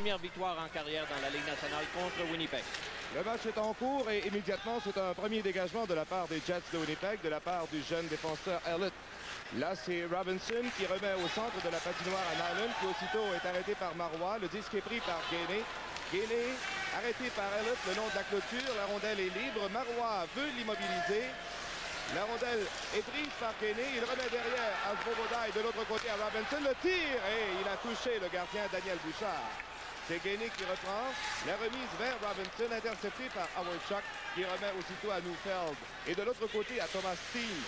première victoire en carrière dans la Ligue nationale contre Winnipeg. Le match est en cours et immédiatement, c'est un premier dégagement de la part des Jets de Winnipeg, de la part du jeune défenseur Elliott. Là, c'est Robinson qui remet au centre de la patinoire à Nyland, qui aussitôt est arrêté par Marois. Le disque est pris par Gainey. Gainey, arrêté par Elliott le long de la clôture. La rondelle est libre. Marois veut l'immobiliser. La rondelle est prise par Gainey. Il remet derrière à Svoboda et de l'autre côté à Robinson. Le tir et il a touché le gardien Daniel Bouchard. C'est Gainey qui reprend. La remise vers Robinson, interceptée par Howard Chuck, qui remet aussitôt à Neufeld. Et de l'autre côté à Thomas Steen.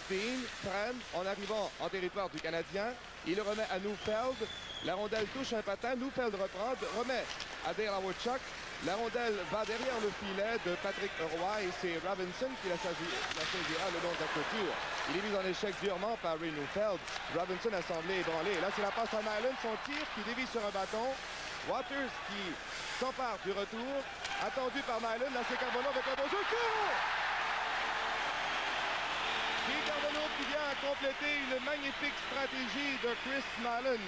Steen freine en arrivant en territoire du Canadien. Il le remet à Neufeld. La rondelle touche un patin. Neufeld reprend, remet à Dale Howard Chuck. La rondelle va derrière le filet de Patrick Roy et c'est Robinson qui la saisira le long de la clôture. Il est mis en échec durement par Ray Neufeld. Robinson a semblé ébranlé. Et là, c'est la passe à Nyland. Son tir qui dévie sur un bâton. Waters qui s'empare du retour. Attendu par Nyland. Là, c'est Carbonneau avec un bon jeu. Carbonneau qui vient à compléter une magnifique stratégie de Chris Nyland.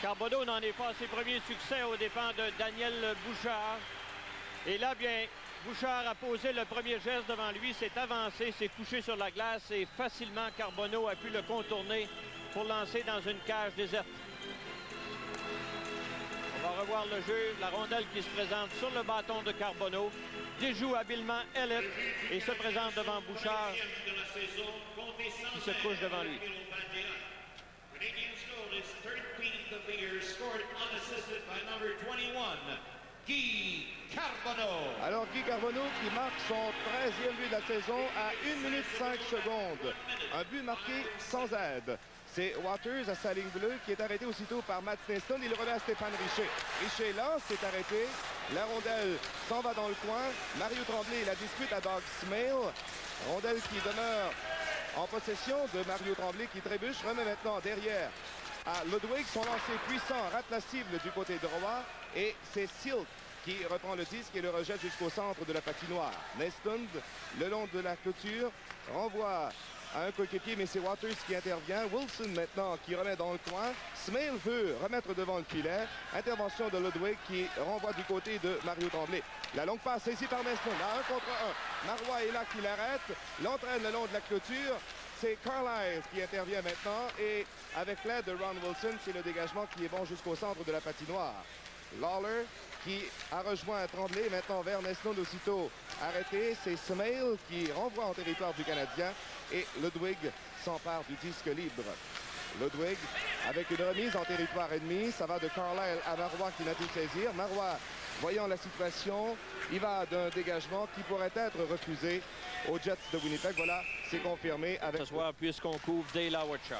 Carbonneau n'en est pas à ses premiers succès aux dépens de Daniel Bouchard. Et là, bien, Bouchard a posé le premier geste devant lui, s'est avancé, s'est couché sur la glace et facilement Carbonneau a pu le contourner pour lancer dans une cage déserte. On va revoir le jeu, la rondelle qui se présente sur le bâton de Carbonneau, déjoue habilement Elliott et se présente devant Bouchard qui se couche devant lui. Guy Carbonneau. Alors Guy Carbonneau qui marque son 13e but de la saison à 1 minute 5 secondes. Un but marqué sans aide. C'est Waters à sa ligne bleue qui est arrêté aussitôt par Matt Sneston. Il remet à Stéphane Richer. Richer lance, c'est arrêté. La rondelle s'en va dans le coin. Mario Tremblay la dispute à Doug Smale. Rondelle qui demeure en possession de Mario Tremblay qui trébuche. Remet maintenant derrière à Ludwig. Son lancer puissant rate la cible du côté de Roy. Et c'est Silk qui reprend le disque et le rejette jusqu'au centre de la patinoire. Neston, le long de la clôture, renvoie à un coéquipier, mais c'est Waters qui intervient. Wilson maintenant qui remet dans le coin. Smale veut remettre devant le filet. Intervention de Ludwig qui renvoie du côté de Mario Tremblay. La longue passe saisie par Neston à 1 contre 1. Marois est là qui l'arrête. L'entraîne le long de la clôture. C'est Carlisle qui intervient maintenant et avec l'aide de Ron Wilson, c'est le dégagement qui est bon jusqu'au centre de la patinoire. Lawler qui a rejoint Tremblay maintenant vers Neston aussitôt arrêté. C'est Smale qui renvoie en territoire du Canadien et Ludwig s'empare du disque libre. Ludwig avec une remise en territoire ennemi. Ça va de Carlisle à Marois qui n'a pu saisir. Marois, voyant la situation, il va d'un dégagement qui pourrait être refusé aux Jets de Winnipeg. Voilà, c'est confirmé avec... Ce soir, puisqu'on couvre Dale Howard Chuck.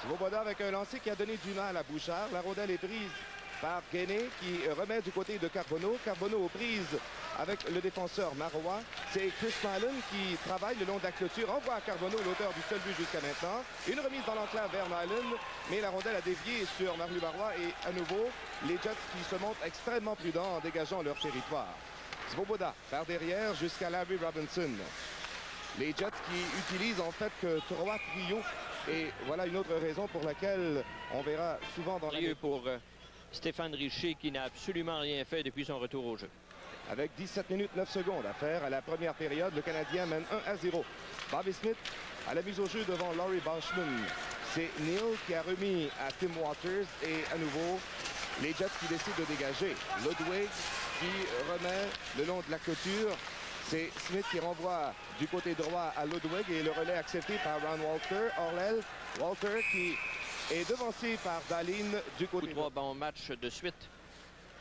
Svoboda avec un lancer qui a donné du mal à Bouchard. La rondelle est prise par Gainey qui remet du côté de Carbonneau. Carbonneau aux prises avec le défenseur Marois. C'est Chris Nyland qui travaille le long de la clôture. Envoie à Carbonneau l'auteur du seul but jusqu'à maintenant. Une remise dans l'enclave vers Nyland, mais la rondelle a dévié sur Mario Marois et à nouveau, les Jets qui se montrent extrêmement prudents en dégageant leur territoire. Svoboda par derrière jusqu'à Larry Robinson. Les Jets qui utilisent en fait que 3 trios. Et voilà une autre raison pour laquelle on verra souvent dans la... pour Stéphane Richer qui n'a absolument rien fait depuis son retour au jeu. Avec 17 minutes 9 secondes à faire à la première période, le Canadien mène 1-0. Bobby Smith à la mise au jeu devant Laurie Boschman. C'est Neal qui a remis à Tim Waters et à nouveau les Jets qui décident de dégager. Ludwig qui remet le long de la clôture. C'est Smith qui renvoie du côté droit à Ludwig et le relais accepté par Ron Walter. Orlel, Walter qui est devancé par Dahlin du côté... 3 bons matchs de suite.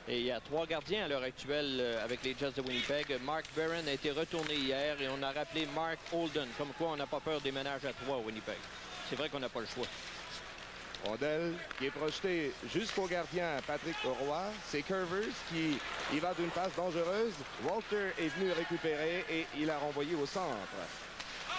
Et il y a 3 gardiens à l'heure actuelle avec les Jets de Winnipeg. Mark Barron a été retourné hier et on a rappelé Mark Holden. Comme quoi, on n'a pas peur des ménages à 3 à Winnipeg. C'est vrai qu'on n'a pas le choix. Rondelle qui est projetée jusqu'au gardien Patrick Roy. C'est Curvers qui y va d'une passe dangereuse. Walter est venu récupérer et il a renvoyé au centre.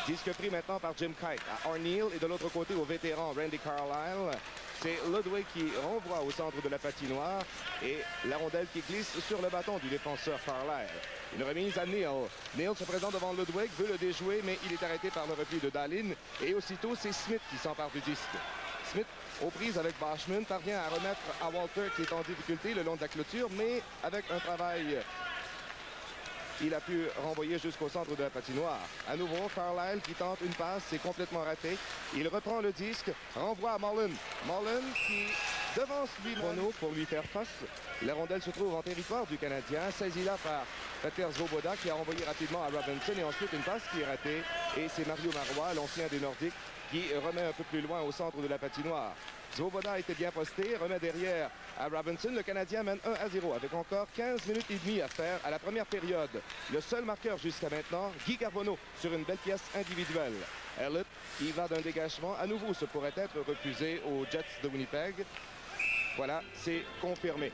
Disque pris maintenant par Jim Kite à O'Neill et de l'autre côté au vétéran Randy Carlisle. C'est Ludwig qui renvoie au centre de la patinoire et la rondelle qui glisse sur le bâton du défenseur Carlisle. Une remise à Neal. Neal se présente devant Ludwig, veut le déjouer, mais il est arrêté par le repli de Dahlin. Et aussitôt, c'est Smith qui s'empare du disque. Smith aux prises avec Boschman, parvient à remettre à Walter qui est en difficulté le long de la clôture, mais avec un travail, il a pu renvoyer jusqu'au centre de la patinoire. À nouveau, Carlisle qui tente une passe, c'est complètement raté. Il reprend le disque, renvoie à Mullen. Mullen qui devance lui Bono pour lui faire face. La rondelle se trouve en territoire du Canadien, saisie là par Peter Svoboda qui a renvoyé rapidement à Robinson et ensuite une passe qui est ratée. Et c'est Mario Marois, l'ancien des Nordiques, qui remet un peu plus loin au centre de la patinoire. Svoboda était bien posté, remet derrière à Robinson. Le Canadien mène 1-0 avec encore 15 minutes et demie à faire à la première période. Le seul marqueur jusqu'à maintenant, Guy Carbonneau, sur une belle pièce individuelle. Elliott, qui va d'un dégagement, à nouveau, ce pourrait être refusé aux Jets de Winnipeg. Voilà, c'est confirmé.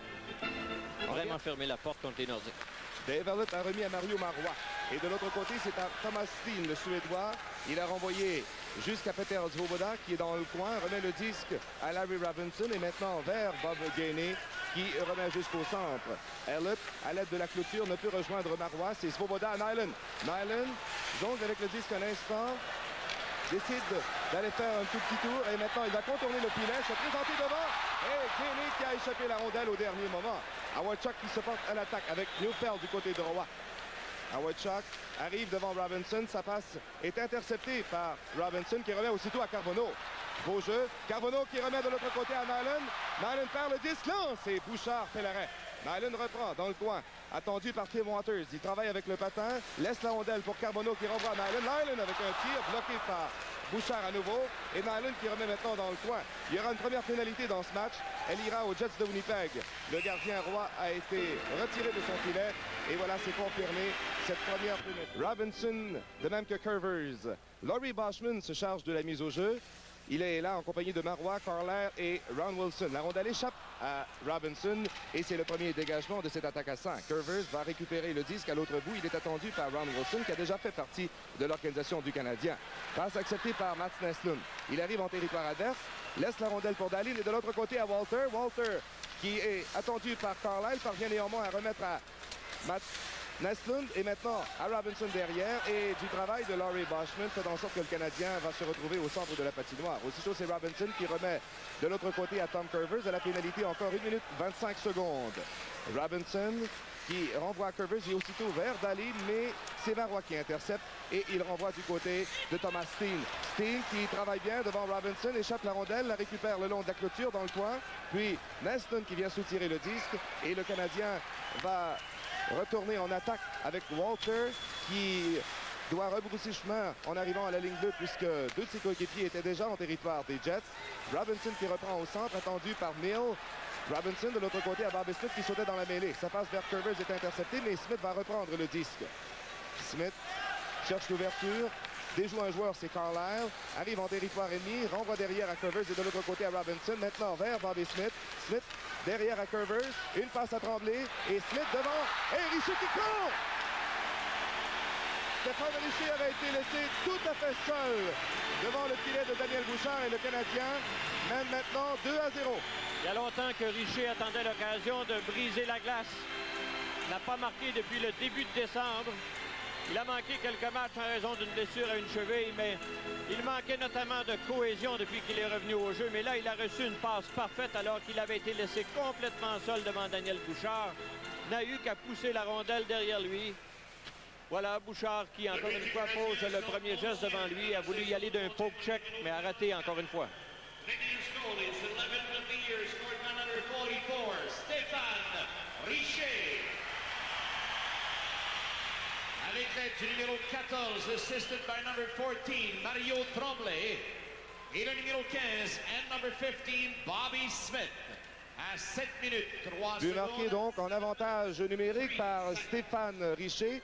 Vraiment fermé la porte contre les Nordiques. Dave Elliott a remis à Mario Marois. Et de l'autre côté, c'est à Thomas Steen, le Suédois. Il a renvoyé jusqu'à Peter Svoboda, qui est dans le coin, remet le disque à Larry Robinson et maintenant vers Bob Gainey, qui remet jusqu'au centre. Elliott, à l'aide de la clôture, ne peut rejoindre Marois. C'est Svoboda à Nyland. Nyland jongle avec le disque un instant. Décide d'aller faire un tout petit tour et maintenant il va contourner le filet, se présenter devant et Gainey qui a échappé la rondelle au dernier moment. Howard qui se porte à l'attaque avec Neufeld du côté droit. Howard arrive devant Robinson, sa passe est interceptée par Robinson qui remet aussitôt à Carbonneau. Beau jeu, Carbonneau qui remet de l'autre côté à Nyland. Nyland perd le disque, lance et Bouchard fait l'arrêt. Nyland reprend dans le coin, attendu par Tim Waters. Il travaille avec le patin, laisse la rondelle pour Carbonneau qui renvoie à Nyland. Nyland avec un tir bloqué par Bouchard à nouveau. Et Nyland qui remet maintenant dans le coin. Il y aura une première pénalité dans ce match. Elle ira aux Jets de Winnipeg. Le gardien Roy a été retiré de son filet. Et voilà, c'est confirmé, cette première pénalité. Robinson, de même que Curvers. Laurie Boschman se charge de la mise au jeu. Il est là en compagnie de Marois, Carlisle et Ron Wilson. La rondelle échappe à Robinson et c'est le premier dégagement de cette attaque à 5. Curvers va récupérer le disque à l'autre bout. Il est attendu par Ron Wilson qui a déjà fait partie de l'organisation du Canadien. Passe acceptée par Mats Naslund. Il arrive en territoire adverse, laisse la rondelle pour Dahlin et de l'autre côté à Walter. Walter qui est attendu par Carlisle parvient néanmoins à remettre à Mats Naslund et maintenant à Robinson derrière et du travail de Laurie Boschman fait en sorte que le Canadien va se retrouver au centre de la patinoire. Aussitôt, c'est Robinson qui remet de l'autre côté à Tom Curvers à la pénalité encore 1 minute 25 secondes. Robinson qui renvoie à Curvers et aussitôt vers Dahlin, mais c'est Marois qui intercepte et il renvoie du côté de Thomas Steen. Steen qui travaille bien devant Robinson, échappe la rondelle, la récupère le long de la clôture dans le coin, puis Naslund qui vient soutirer le disque et le Canadien va retourner en attaque avec Walter qui doit rebrousser chemin en arrivant à la ligne bleue puisque deux de ses coéquipiers étaient déjà en territoire des Jets. Robinson qui reprend au centre, attendu par Mill. Robinson de l'autre côté à Bobby Smith qui sautait dans la mêlée. Sa passe vers Curvers est interceptée, mais Smith va reprendre le disque. Smith cherche l'ouverture, déjoue un joueur, c'est Carlisle, arrive en territoire ennemi, renvoie derrière à Curvers et de l'autre côté à Robinson. Maintenant vers Bobby Smith. Smith derrière à Curvers, une passe à Tremblay et Smith devant et Richer qui court! Stéphane Richer avait été laissé tout à fait seul devant le filet de Daniel Bouchard et le Canadien mène maintenant 2-0. Il y a longtemps que Richer attendait l'occasion de briser la glace. Il n'a pas marqué depuis le début de décembre. Il a manqué quelques matchs en raison d'une blessure à une cheville, mais il manquait notamment de cohésion depuis qu'il est revenu au jeu. Mais là, il a reçu une passe parfaite alors qu'il avait été laissé complètement seul devant Daniel Bouchard. N'a eu qu'à pousser la rondelle derrière lui. Voilà, Bouchard qui, encore une fois, pose le premier geste devant lui. A voulu y aller d'un poke check, mais a raté encore une fois. Stéphane Richer. Avec l'aide du numéro 14, assisted by number 14, Mario Tremblay. Et le numéro 15, and number 15, Bobby Smith. À 7 minutes, 3 But secondes. marqué donc en avantage numérique par Stéphane Richer.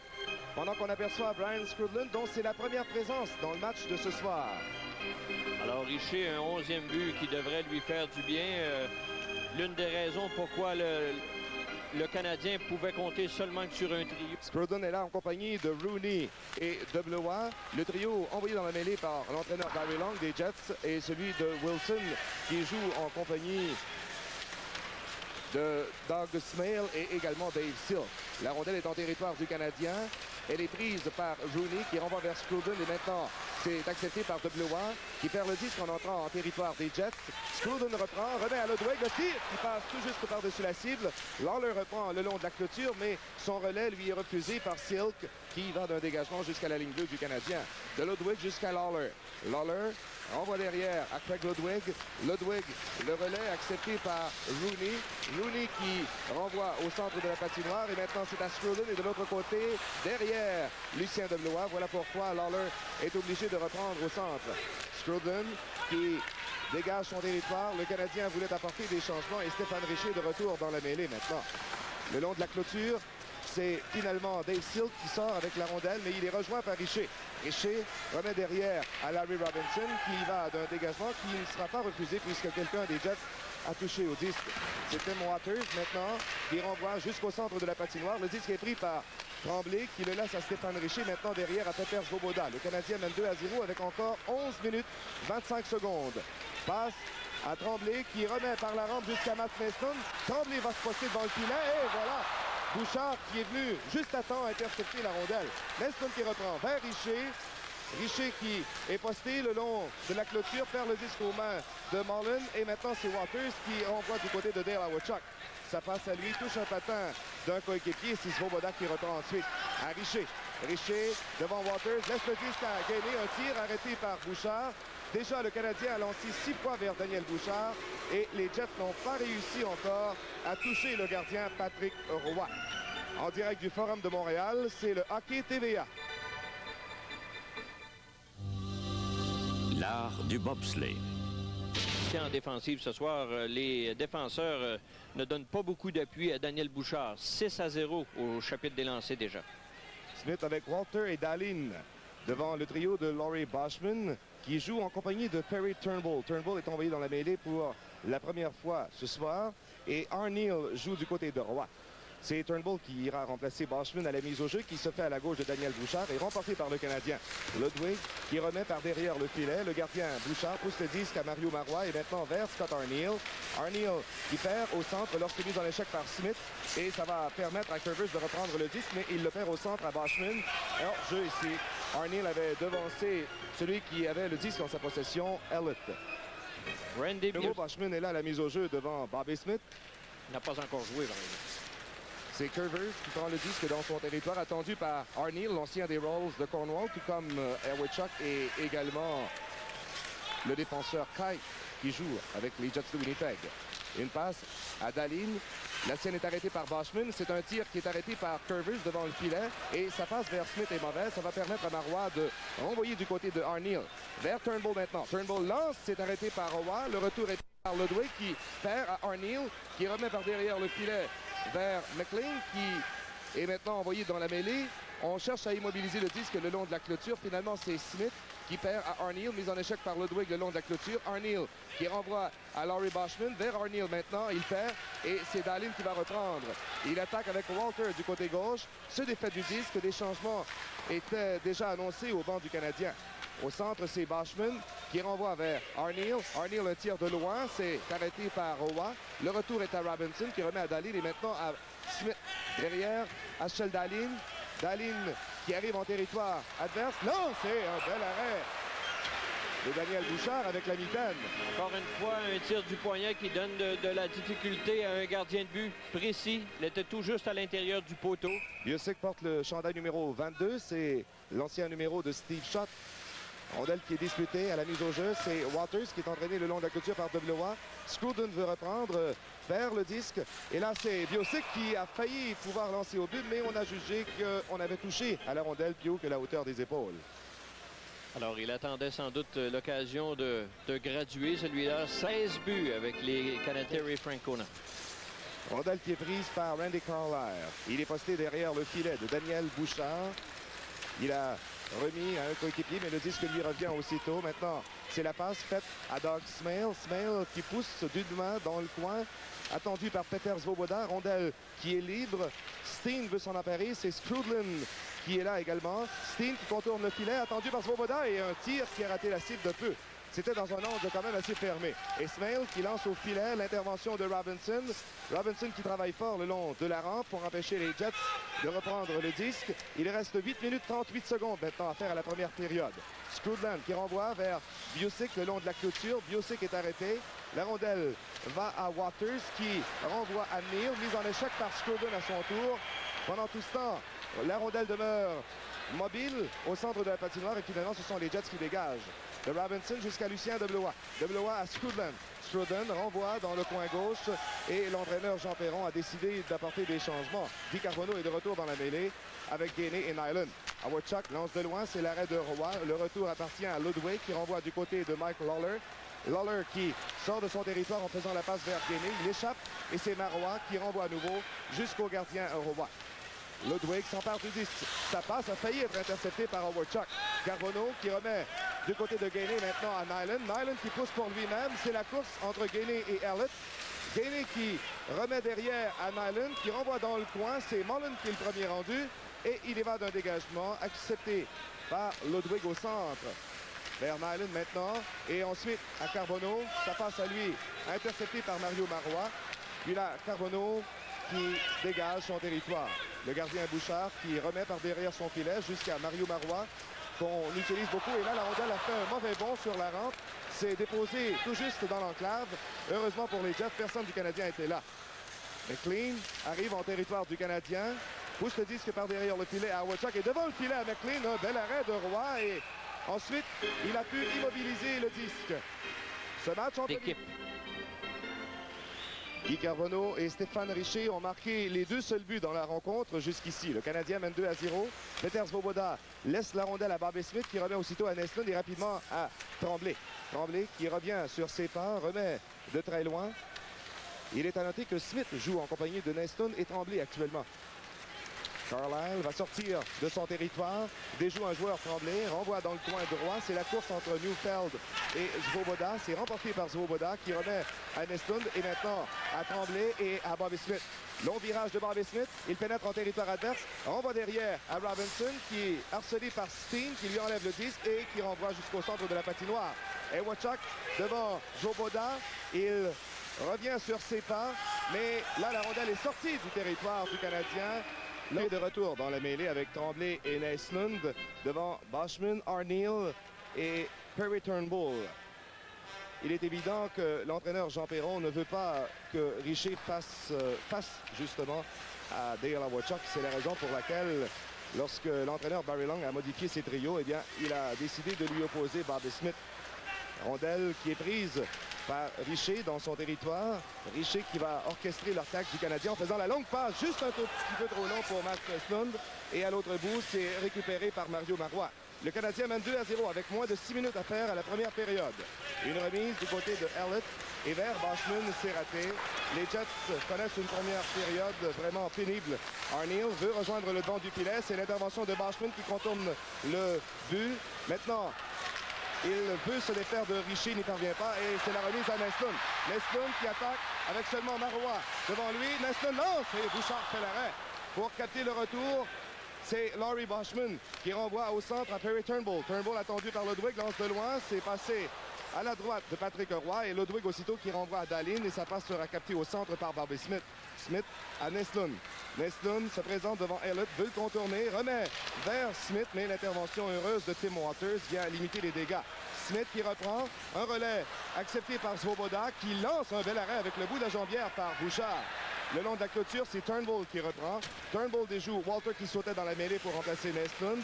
Pendant qu'on aperçoit Brian Skrudland, dont c'est la première présence dans le match de ce soir. Alors, Richer, un 11e but qui devrait lui faire du bien. L'une des raisons pourquoi le Canadien pouvait compter seulement que sur un trio. Skrudland est là en compagnie de Rooney et de Blois. Le trio envoyé dans la mêlée par l'entraîneur Barry Long des Jets et celui de Wilson qui joue en compagnie de Doug Smale et également Dave Silk. La rondelle est en territoire du Canadien. Elle est prise par Rooney qui renvoie vers Skrudland et maintenant C'est accepté par WA qui perd le disque en entrant en territoire des Jets. Scruden reprend, remet à Ludwig, le tir qui passe tout juste par-dessus la cible. Lawler reprend le long de la clôture, mais son relais lui est refusé par Silk qui va d'un dégagement jusqu'à la ligne bleue du Canadien. De Ludwig jusqu'à Lawler. Lawler envoie derrière à Craig Ludwig. Ludwig, le relais accepté par Rooney. Rooney qui renvoie au centre de la patinoire. Et maintenant, c'est à Scruden. Et de l'autre côté, derrière Lucien Deblois. Voilà pourquoi Lawler est obligé de reprendre au centre. Scruden qui dégage son territoire. Le Canadien voulait apporter des changements. Et Stéphane Richer de retour dans la mêlée maintenant. Le long de la clôture, c'est finalement Dave Silk qui sort avec la rondelle, mais il est rejoint par Richer. Richer remet derrière à Larry Robinson qui va d'un dégagement qui ne sera pas refusé puisque quelqu'un des Jets a touché au disque. C'est Tim Waters maintenant qui renvoie jusqu'au centre de la patinoire. Le disque est pris par Tremblay qui le laisse à Stéphane Richer maintenant derrière à Petr Svoboda. Le Canadien mène 2-0 avec encore 11 minutes 25 secondes. Passe à Tremblay qui remet par la rampe jusqu'à Matt Mason. Tremblay va se poster devant le filet et voilà Bouchard qui est venu juste à temps intercepter la rondelle. Mason qui reprend vers Richer. Richer qui est posté le long de la clôture, perd le disque aux mains de Mullen. Et maintenant, c'est Waters qui renvoie du côté de Dale Hawerchuk. Ça passe à lui, touche un patin d'un coéquipier. C'est Svoboda qui reprend ensuite à Richer. Richer devant Waters, laisse le disque à gagner. Un tir arrêté par Bouchard. Déjà, le Canadien a lancé 6 fois vers Daniel Bouchard. Et les Jets n'ont pas réussi encore à toucher le gardien Patrick Roy. En direct du Forum de Montréal, c'est le Hockey TVA. L'art du bobsleigh. En défensive ce soir, les défenseurs ne donnent pas beaucoup d'appui à Daniel Bouchard. 6-0 au chapitre des lancers déjà. Smith avec Walter et Dahlin devant le trio de Laurie Boschman qui joue en compagnie de Perry Turnbull. Turnbull est envoyé dans la mêlée pour la première fois ce soir et Arneal joue du côté de Roy. C'est Turnbull qui ira remplacer Boschman à la mise au jeu qui se fait à la gauche de Daniel Bouchard et remporté par le Canadien. Ludwig qui remet par derrière le filet. Le gardien Bouchard pousse le disque à Mario Marois et maintenant vers Scott Arneal. Arneal qui perd au centre lorsque mis en échec par Smith et ça va permettre à Curvers de reprendre le disque mais il le perd au centre à Boschman. Alors, jeu ici. Arneal avait devancé celui qui avait le disque en sa possession, Elliott. Randy Boschman est là à la mise au jeu devant Bobby Smith. Il n'a pas encore joué, par exemple. C'est Curvers qui prend le disque dans son territoire, attendu par Arneal, l'ancien des Rolls de Cornwall, tout comme Hawerchuk et également le défenseur Kai qui joue avec les Jets de Winnipeg. Une passe à Dahlin. La sienne est arrêtée par Boschman. C'est un tir qui est arrêté par Curvers devant le filet. Et sa passe vers Smith est mauvaise. Ça va permettre à Marois de renvoyer du côté de Arneal. Vers Turnbull maintenant. Turnbull lance. C'est arrêté par Roy. Le retour est par Ludwig qui perd à Arneal, qui remet par derrière le filet vers McLean qui est maintenant envoyé dans la mêlée. On cherche à immobiliser le disque le long de la clôture. Finalement, c'est Smith qui perd à Arneal, mise en échec par Ludwig le long de la clôture. Arneal qui renvoie à Laurie Boschman. Vers Arneal maintenant, il perd et c'est Dahlin qui va reprendre. Il attaque avec Walter du côté gauche. Ce défait du disque, des changements étaient déjà annoncés au banc du Canadien. Au centre, c'est Boschman qui renvoie vers Arneal. Arneal, un tir de loin, c'est arrêté par Roy. Le retour est à Robinson qui remet à Dahlin et maintenant à Smith. Derrière, Ashel Dahlin. Dahlin qui arrive en territoire adverse. Non, c'est un bel arrêt de Daniel Bouchard avec la mitaine. Encore une fois, un tir du poignet qui donne de la difficulté à un gardien de but précis. Il était tout juste à l'intérieur du poteau. Biosic porte le chandail numéro 22. C'est l'ancien numéro de Steve Schott. Rondelle qui est disputée à la mise au jeu. C'est Waters qui est entraîné le long de la clôture par Deblois. Scruden veut reprendre vers le disque. Et là, c'est Biosic qui a failli pouvoir lancer au but, mais on a jugé qu'on avait touché à la rondelle plus haut que la hauteur des épaules. Alors, il attendait sans doute l'occasion de graduer celui-là. 16 buts avec les Canadiens et Francona. Rondelle qui est prise par Randy Carlyle. Il est posté derrière le filet de Daniel Bouchard. Il a remis à un coéquipier, mais le disque lui revient aussitôt. Maintenant, c'est la passe faite à Doug Smale. Smale qui pousse d'une main dans le coin, attendu par Petr Svoboda. Rondelle qui est libre. Steen veut s'en emparer. C'est Scruden qui est là également. Steen qui contourne le filet, attendu par Svoboda. Et un tir qui a raté la cible de peu. c'était dans un angle quand même assez fermé. Et Smale qui lance au filet l'intervention de Robinson. Robinson qui travaille fort le long de la rampe pour empêcher les Jets de reprendre le disque. Il reste 8 minutes 38 secondes maintenant à faire à la première période. Scrudland qui renvoie vers Busick le long de la clôture. Busick est arrêté. La rondelle va à Waters qui renvoie à Neal. Mise en échec par Scrudland à son tour. Pendant tout ce temps, la rondelle demeure mobile au centre de la patinoire et finalement ce sont les Jets qui dégagent. De Robinson jusqu'à Lucien Deblois. Deblois à Scrudland. Scrudland renvoie dans le coin gauche et l'entraîneur Jean Perron a décidé d'apporter des changements. Guy Carbonneau est de retour dans la mêlée avec Gainey et Nyland. Howard Chuck lance de loin, c'est l'arrêt de Roy. Le retour appartient à Ludwig qui renvoie du côté de Mike Lawler. Lawler qui sort de son territoire en faisant la passe vers Gainey. Il échappe et c'est Marois qui renvoie à nouveau jusqu'au gardien Roy. Ludwig s'empare du disque. Sa passe a failli être interceptée par Howard Chuck. Carbonneau qui remet du côté de Gainey maintenant à Nyland. Nyland qui pousse pour lui-même. C'est la course entre Gainey et Elliott. Gainey qui remet derrière à Nyland, qui renvoie dans le coin. C'est Mullen qui est le premier rendu. Et il évade un dégagement accepté par Ludwig au centre. Vers Nyland maintenant. Et ensuite à Carbonneau. Ça passe à lui, intercepté par Mario Marois. Puis là, Carbonneau qui dégage son territoire. Le gardien Bouchard qui remet par derrière son filet jusqu'à Mario Marois, qu'on utilise beaucoup. Et là, la rondelle a fait un mauvais bond sur la rampe. C'est déposé tout juste dans l'enclave. Heureusement pour les Jets, personne du Canadien était là. McLean arrive en territoire du Canadien. Pousse le disque par derrière le filet à Howard Chuck. Et devant le filet à McLean, un bel arrêt de Roy. Et ensuite, il a pu immobiliser le disque. Ce match entre L'équipe. Guy Carbonneau et Stéphane Richer ont marqué les deux seuls buts dans la rencontre jusqu'ici. Le Canadien mène 2-0. Peter Svoboda laisse la rondelle à Bobby Smith qui remet aussitôt à Nestlund et rapidement à Tremblay. Tremblay qui revient sur ses pas, remet de très loin. Il est à noter que Smith joue en compagnie de Nestlund et Tremblay actuellement. Carlisle va sortir de son territoire, déjoue un joueur Tremblay, renvoie dans le coin droit. C'est la course entre Newfeld et Svoboda. C'est remporté par Svoboda qui remet à Nestlund et maintenant à Tremblay et à Bobby Smith. Long virage de Bobby Smith. Il pénètre en territoire adverse. Renvoie derrière à Robinson qui est harcelé par Steen qui lui enlève le disque et qui renvoie jusqu'au centre de la patinoire. Et Wachak devant Svoboda. Il revient sur ses pas. Mais là, la rondelle est sortie du territoire du Canadien. Là, de retour dans la mêlée avec Tremblay et Nestlund devant Boschman, Arneal et Perry Turnbull. Il est évident que l'entraîneur Jean Perron ne veut pas que Richer fasse justement à Dale Howard-Chuck. C'est la raison pour laquelle, lorsque l'entraîneur Barry Long a modifié ses trios, eh bien, il a décidé de lui opposer Bobby Smith. Rondelle qui est prise par Richer dans son territoire. Richer qui va orchestrer l'attaque du Canadien en faisant la longue passe, juste un tout petit peu trop long pour Matt Nestlund. Et à l'autre bout, c'est récupéré par Mario Marois. Le Canadien mène 2-0 avec moins de 6 minutes à faire à la première période. Une remise du côté de Elliott et vers Boschman, c'est raté. Les Jets connaissent une première période vraiment pénible. Arneal veut rejoindre le banc du filet. C'est l'intervention de Boschman qui contourne le but. Maintenant, il veut se défaire de Richer, n'y parvient pas. Et c'est la remise à Nestlund. Nestlund qui attaque avec seulement Marois devant lui. Nestlund lance et Bouchard fait l'arrêt. Pour capter le retour, c'est Laurie Boschman qui renvoie au centre à Perry Turnbull. Turnbull attendu par Ludwig, lance de loin. C'est passé à la droite de Patrick Roy et Ludwig aussitôt qui renvoie à Dahlin et sa passe sera captée au centre par Bobby Smith. Smith à Nestlund. Nestlund se présente devant Elliott, veut le contourner, remet vers Smith, mais l'intervention heureuse de Tim Waters vient limiter les dégâts. Smith qui reprend, un relais accepté par Svoboda qui lance un bel arrêt avec le bout de la jambière par Bouchard. Le long de la clôture, c'est Turnbull qui reprend. Turnbull déjoue Walter qui sautait dans la mêlée pour remplacer Nestlund.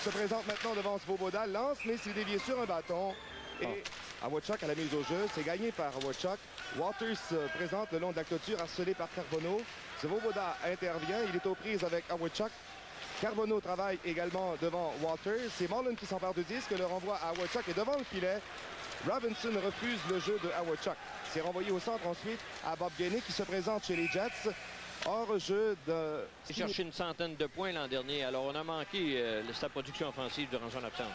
Se présente maintenant devant Svoboda, lance, mais s'est dévié sur un bâton. Et Howard Chuck à la mise au jeu, c'est gagné par Howard Chuck. Waters se présente le long de la clôture, harcelé par Carbonneau. Svoboda intervient, il est aux prises avec Howard Chuck. Carbonneau travaille également devant Waters. C'est Mullen qui s'empare du disque, le renvoie à Howard Chuck et devant le filet, Robinson refuse le jeu de Howard Chuck. C'est renvoyé au centre ensuite à Bob Gainey qui se présente chez les Jets. Hors jeu de... Il a cherché une centaine de points l'an dernier, alors on a manqué sa production offensive durant son absence.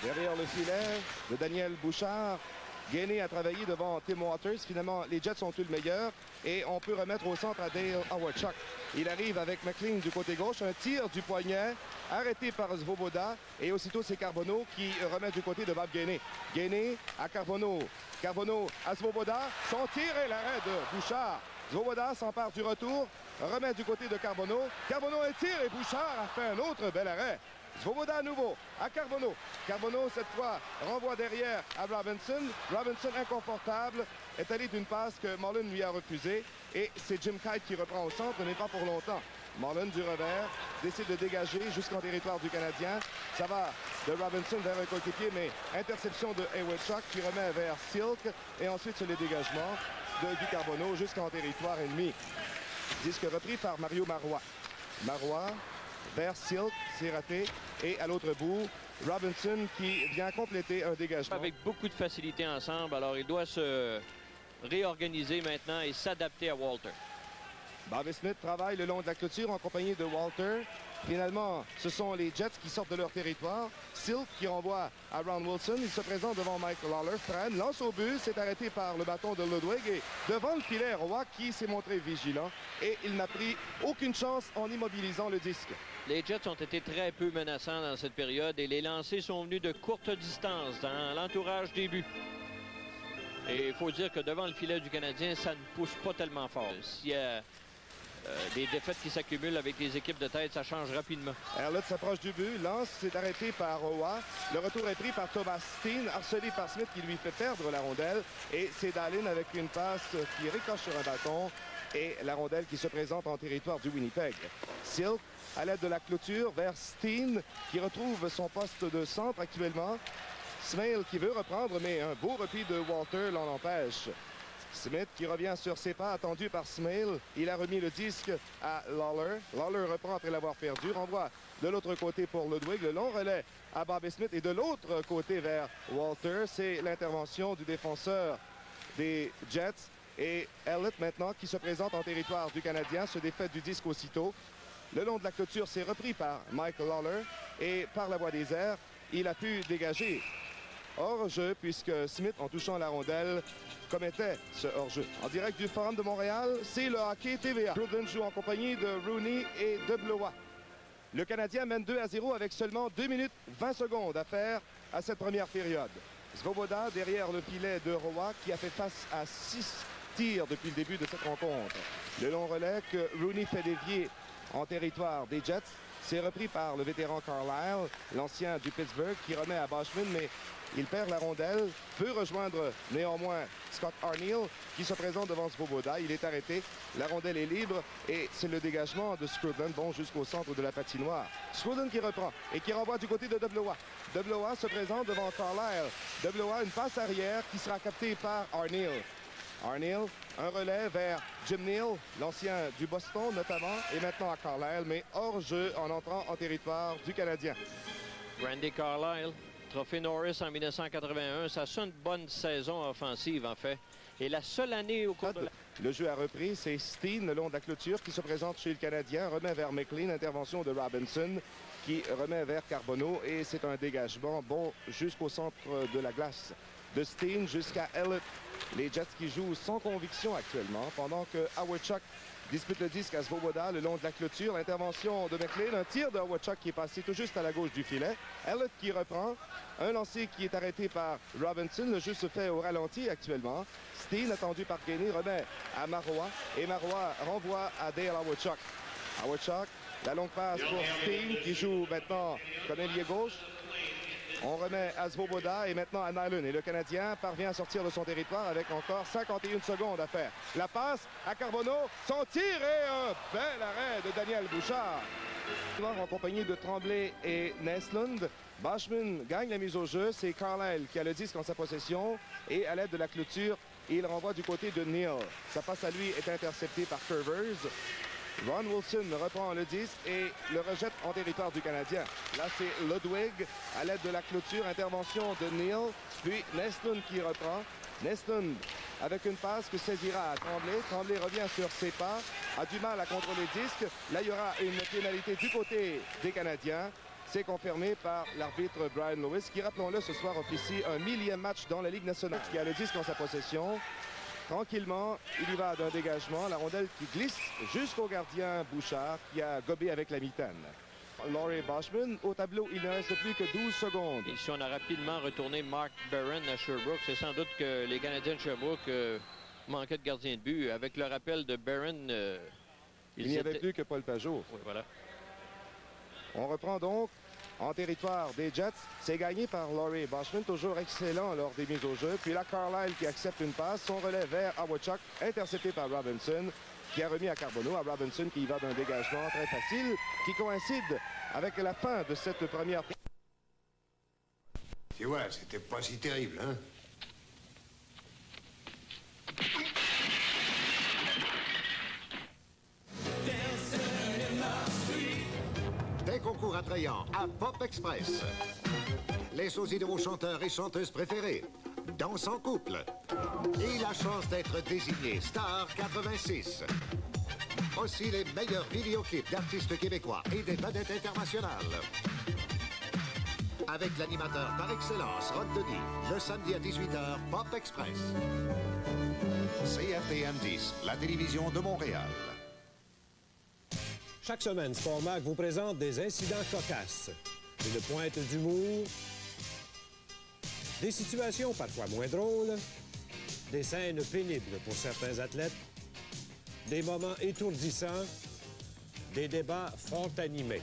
Derrière le filet de Daniel Bouchard, Gainey a travaillé devant Tim Waters. Finalement, les Jets ont eu le meilleur et on peut remettre au centre à Dale Hawerchuk. Il arrive avec McLean du côté gauche. Un tir du poignet arrêté par Svoboda et aussitôt c'est Carbonneau qui remet du côté de Bob Gainey. Gainey à Carbonneau. Carbonneau à Svoboda. Son tir et l'arrêt de Bouchard. Svoboda s'empare du retour, remet du côté de Carbonneau. Carbonneau un tir et Bouchard a fait un autre bel arrêt. Svoboda à nouveau, à Carbonneau. Carbonneau, cette fois, renvoie derrière à Robinson. Robinson, inconfortable, est allé d'une passe que Mullen lui a refusée. Et c'est Jim Kite qui reprend au centre, mais pas pour longtemps. Mullen du revers, décide de dégager jusqu'en territoire du Canadien. Ça va de Robinson vers un coéquipier, mais interception de Hawerchuk qui remet vers Silk. Et ensuite, c'est le dégagement de Guy Carbonneau jusqu'en territoire ennemi. Disque repris par Mario Marois. Marois vers Silk, c'est raté. Et à l'autre bout, Robinson qui vient compléter un dégagement. Avec beaucoup de facilité ensemble, alors il doit se réorganiser maintenant et s'adapter à Walter. Bobby Smith travaille le long de la clôture en compagnie de Walter. Finalement, ce sont les Jets qui sortent de leur territoire. Silk qui renvoie à Ron Wilson. Il se présente devant Mike Lawler. Freine, lance au but. C'est arrêté par le bâton de Ludwig. Et devant le filet, Roy qui s'est montré vigilant. Et il n'a pris aucune chance en immobilisant le disque. Les Jets ont été très peu menaçants dans cette période et les lancers sont venus de courte distance dans l'entourage des buts. Et il faut dire que devant le filet du Canadien, ça ne pousse pas tellement fort. S'il y a des défaites qui s'accumulent avec les équipes de tête, ça change rapidement. Erlett s'approche du but, lance, c'est arrêté par Roy. Le retour est pris par Thomas Steen, harcelé par Smith qui lui fait perdre la rondelle. Et c'est Dahlin avec une passe qui ricoche sur un bâton. Et la rondelle qui se présente en territoire du Winnipeg. Silk, à l'aide de la clôture, vers Steen, qui retrouve son poste de centre actuellement. Smale qui veut reprendre, mais un beau repli de Walter l'en empêche. Smith qui revient sur ses pas, attendu par Smale. Il a remis le disque à Lawler. Lawler reprend après l'avoir perdu. Renvoie de l'autre côté pour Ludwig. Le long relais à Bobby Smith et de l'autre côté vers Walter. C'est l'intervention du défenseur des Jets. Et Elliott maintenant qui se présente en territoire du Canadien se défait du disque aussitôt. Le long de la clôture, c'est repris par Mike Lawler. Et par la voie des airs, il a pu dégager hors-jeu puisque Smith, en touchant la rondelle, commettait ce hors-jeu. En direct du Forum de Montréal, c'est le hockey TVA. Cruden joue en compagnie de Rooney et de Blois. Le Canadien mène 2-0 avec seulement 2 minutes 20 secondes à faire à cette première période. Svoboda derrière le filet de Roy qui a fait face à 6 tirs depuis le début de cette rencontre. Le long relais que Rooney fait dévier en territoire des Jets. C'est repris par le vétéran Carlisle, l'ancien du Pittsburgh, qui remet à Boschman, mais il perd la rondelle, peut rejoindre néanmoins Scott Arniel, qui se présente devant Svoboda. Il est arrêté, la rondelle est libre et c'est le dégagement de Scruden, bon jusqu'au centre de la patinoire. Scruden qui reprend et qui renvoie du côté de Deblois. Deblois se présente devant Carlisle. Deblois, une passe arrière qui sera captée par Arniel. Arniel, un relais vers Jim Neal, l'ancien du Boston notamment, et maintenant à Carlisle, mais hors jeu en entrant en territoire du Canadien. Randy Carlisle, trophée Norris en 1981, ça sent une bonne saison offensive en fait. Et la seule année au cours de la... Le jeu a repris, c'est Steen le long de la clôture qui se présente chez le Canadien, remet vers McLean, intervention de Robinson qui remet vers Carbonneau et c'est un dégagement bon jusqu'au centre de la glace. De Steen jusqu'à Elliott. Les Jets qui jouent sans conviction actuellement, pendant que Hawerchuk dispute le disque à Svoboda le long de la clôture. L'intervention de McLean, un tir de Hawerchuk qui est passé tout juste à la gauche du filet. Elliott qui reprend, un lancer qui est arrêté par Robinson. Le jeu se fait au ralenti actuellement. Steen, attendu par Gainey, remet à Marois et Marois renvoie à Dale Hawerchuk. Hawerchuk, la longue passe pour Steen qui joue maintenant comme ailier gauche. On remet à Svoboda et maintenant à Nyland. Et le Canadien parvient à sortir de son territoire avec encore 51 secondes à faire. La passe à Carbonneau, son tir et un bel arrêt de Daniel Bouchard. En compagnie de Tremblay et Nestlund, Boschman gagne la mise au jeu. C'est Carlisle qui a le disque en sa possession. Et à l'aide de la clôture, il renvoie du côté de Neal. Sa passe à lui est interceptée par Curvers. Ron Wilson reprend le disque et le rejette en territoire du Canadien. Là, c'est Ludwig à l'aide de la clôture. Intervention de Neal. Puis Nestlund qui reprend. Nestlund avec une passe que saisira à Tremblay. Tremblay revient sur ses pas. A du mal à contrôler le disque. Là, il y aura une pénalité du côté des Canadiens. C'est confirmé par l'arbitre Brian Lewis, qui, rappelons-le, ce soir officie un 1000e match dans la Ligue nationale. Qui a le disque en sa possession. Tranquillement, il y va d'un dégagement. La rondelle qui glisse jusqu'au gardien Bouchard, qui a gobé avec la mitaine. Laurie Boschman, au tableau, il ne reste plus que 12 secondes. Et si on a rapidement retourné Mark Barron à Sherbrooke, c'est sans doute que les Canadiens de Sherbrooke manquaient de gardien de but. Avec le rappel de Barron, il n'y avait plus que Paul Pajot. Oui, voilà. On reprend donc en territoire des Jets. C'est gagné par Laurie Boschman, toujours excellent lors des mises au jeu. Puis là, Carlisle qui accepte une passe. Son relais vers Awachuk, intercepté par Robinson, qui a remis à Carbonneau. À Robinson qui y va d'un dégagement très facile, qui coïncide avec la fin de cette première. Tu vois, c'était pas si terrible, hein? Des concours attrayants à Pop Express. Les sosies de vos chanteurs et chanteuses préférés. Danse en couple. Et la chance d'être désigné Star 86. Aussi les meilleurs vidéoclips d'artistes québécois et des vedettes internationales. Avec l'animateur par excellence, Rod Denis, le samedi à 18h, Pop Express. CFTM 10, la télévision de Montréal. Chaque semaine, Sport Mag vous présente des incidents cocasses, une pointe d'humour, des situations parfois moins drôles, des scènes pénibles pour certains athlètes, des moments étourdissants, des débats fort animés.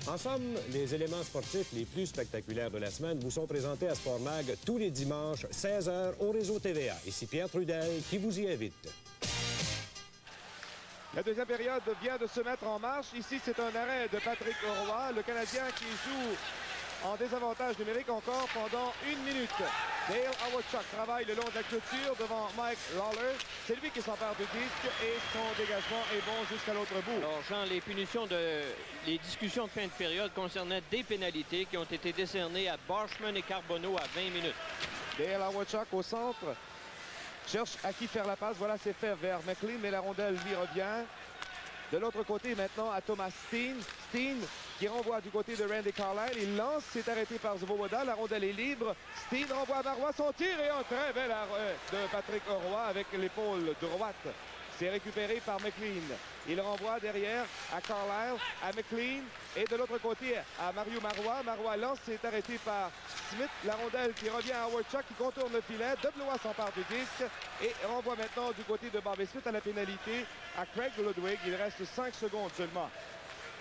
En somme, les éléments sportifs les plus spectaculaires de la semaine vous sont présentés à Sport Mag tous les dimanches, 16h, au réseau TVA. Ici Pierre Trudel qui vous y invite. La deuxième période vient de se mettre en marche. Ici, c'est un arrêt de Patrick Roy, le Canadien qui joue en désavantage numérique encore pendant 1 minute. Dale Awachuk travaille le long de la clôture devant Mike Lawler. C'est lui qui s'empare du disque et son dégagement est bon jusqu'à l'autre bout. Alors, Jean, les discussions de fin de période concernaient des pénalités qui ont été décernées à Boschman et Carbonneau à 20 minutes. Dale Awachuk au centre. Cherche à qui faire la passe. Voilà, c'est fait vers McLean, mais la rondelle lui revient. De l'autre côté, maintenant, à Thomas Steen. Steen qui renvoie du côté de Randy Carlisle. Il lance, c'est arrêté par Zvoboda. La rondelle est libre. Steen renvoie à Marois son tir et un très bel arrêt de Patrick Roy avec l'épaule droite. C'est récupéré par McLean. Il renvoie derrière à Carlisle, à McLean et de l'autre côté à Mario Marois. Marois lance, c'est arrêté par Smith. La rondelle qui revient à Awachuk qui contourne le filet. Deblois s'empare du disque et renvoie maintenant du côté de Bobby Smith à la pénalité à Craig Ludwig. Il reste 5 secondes seulement.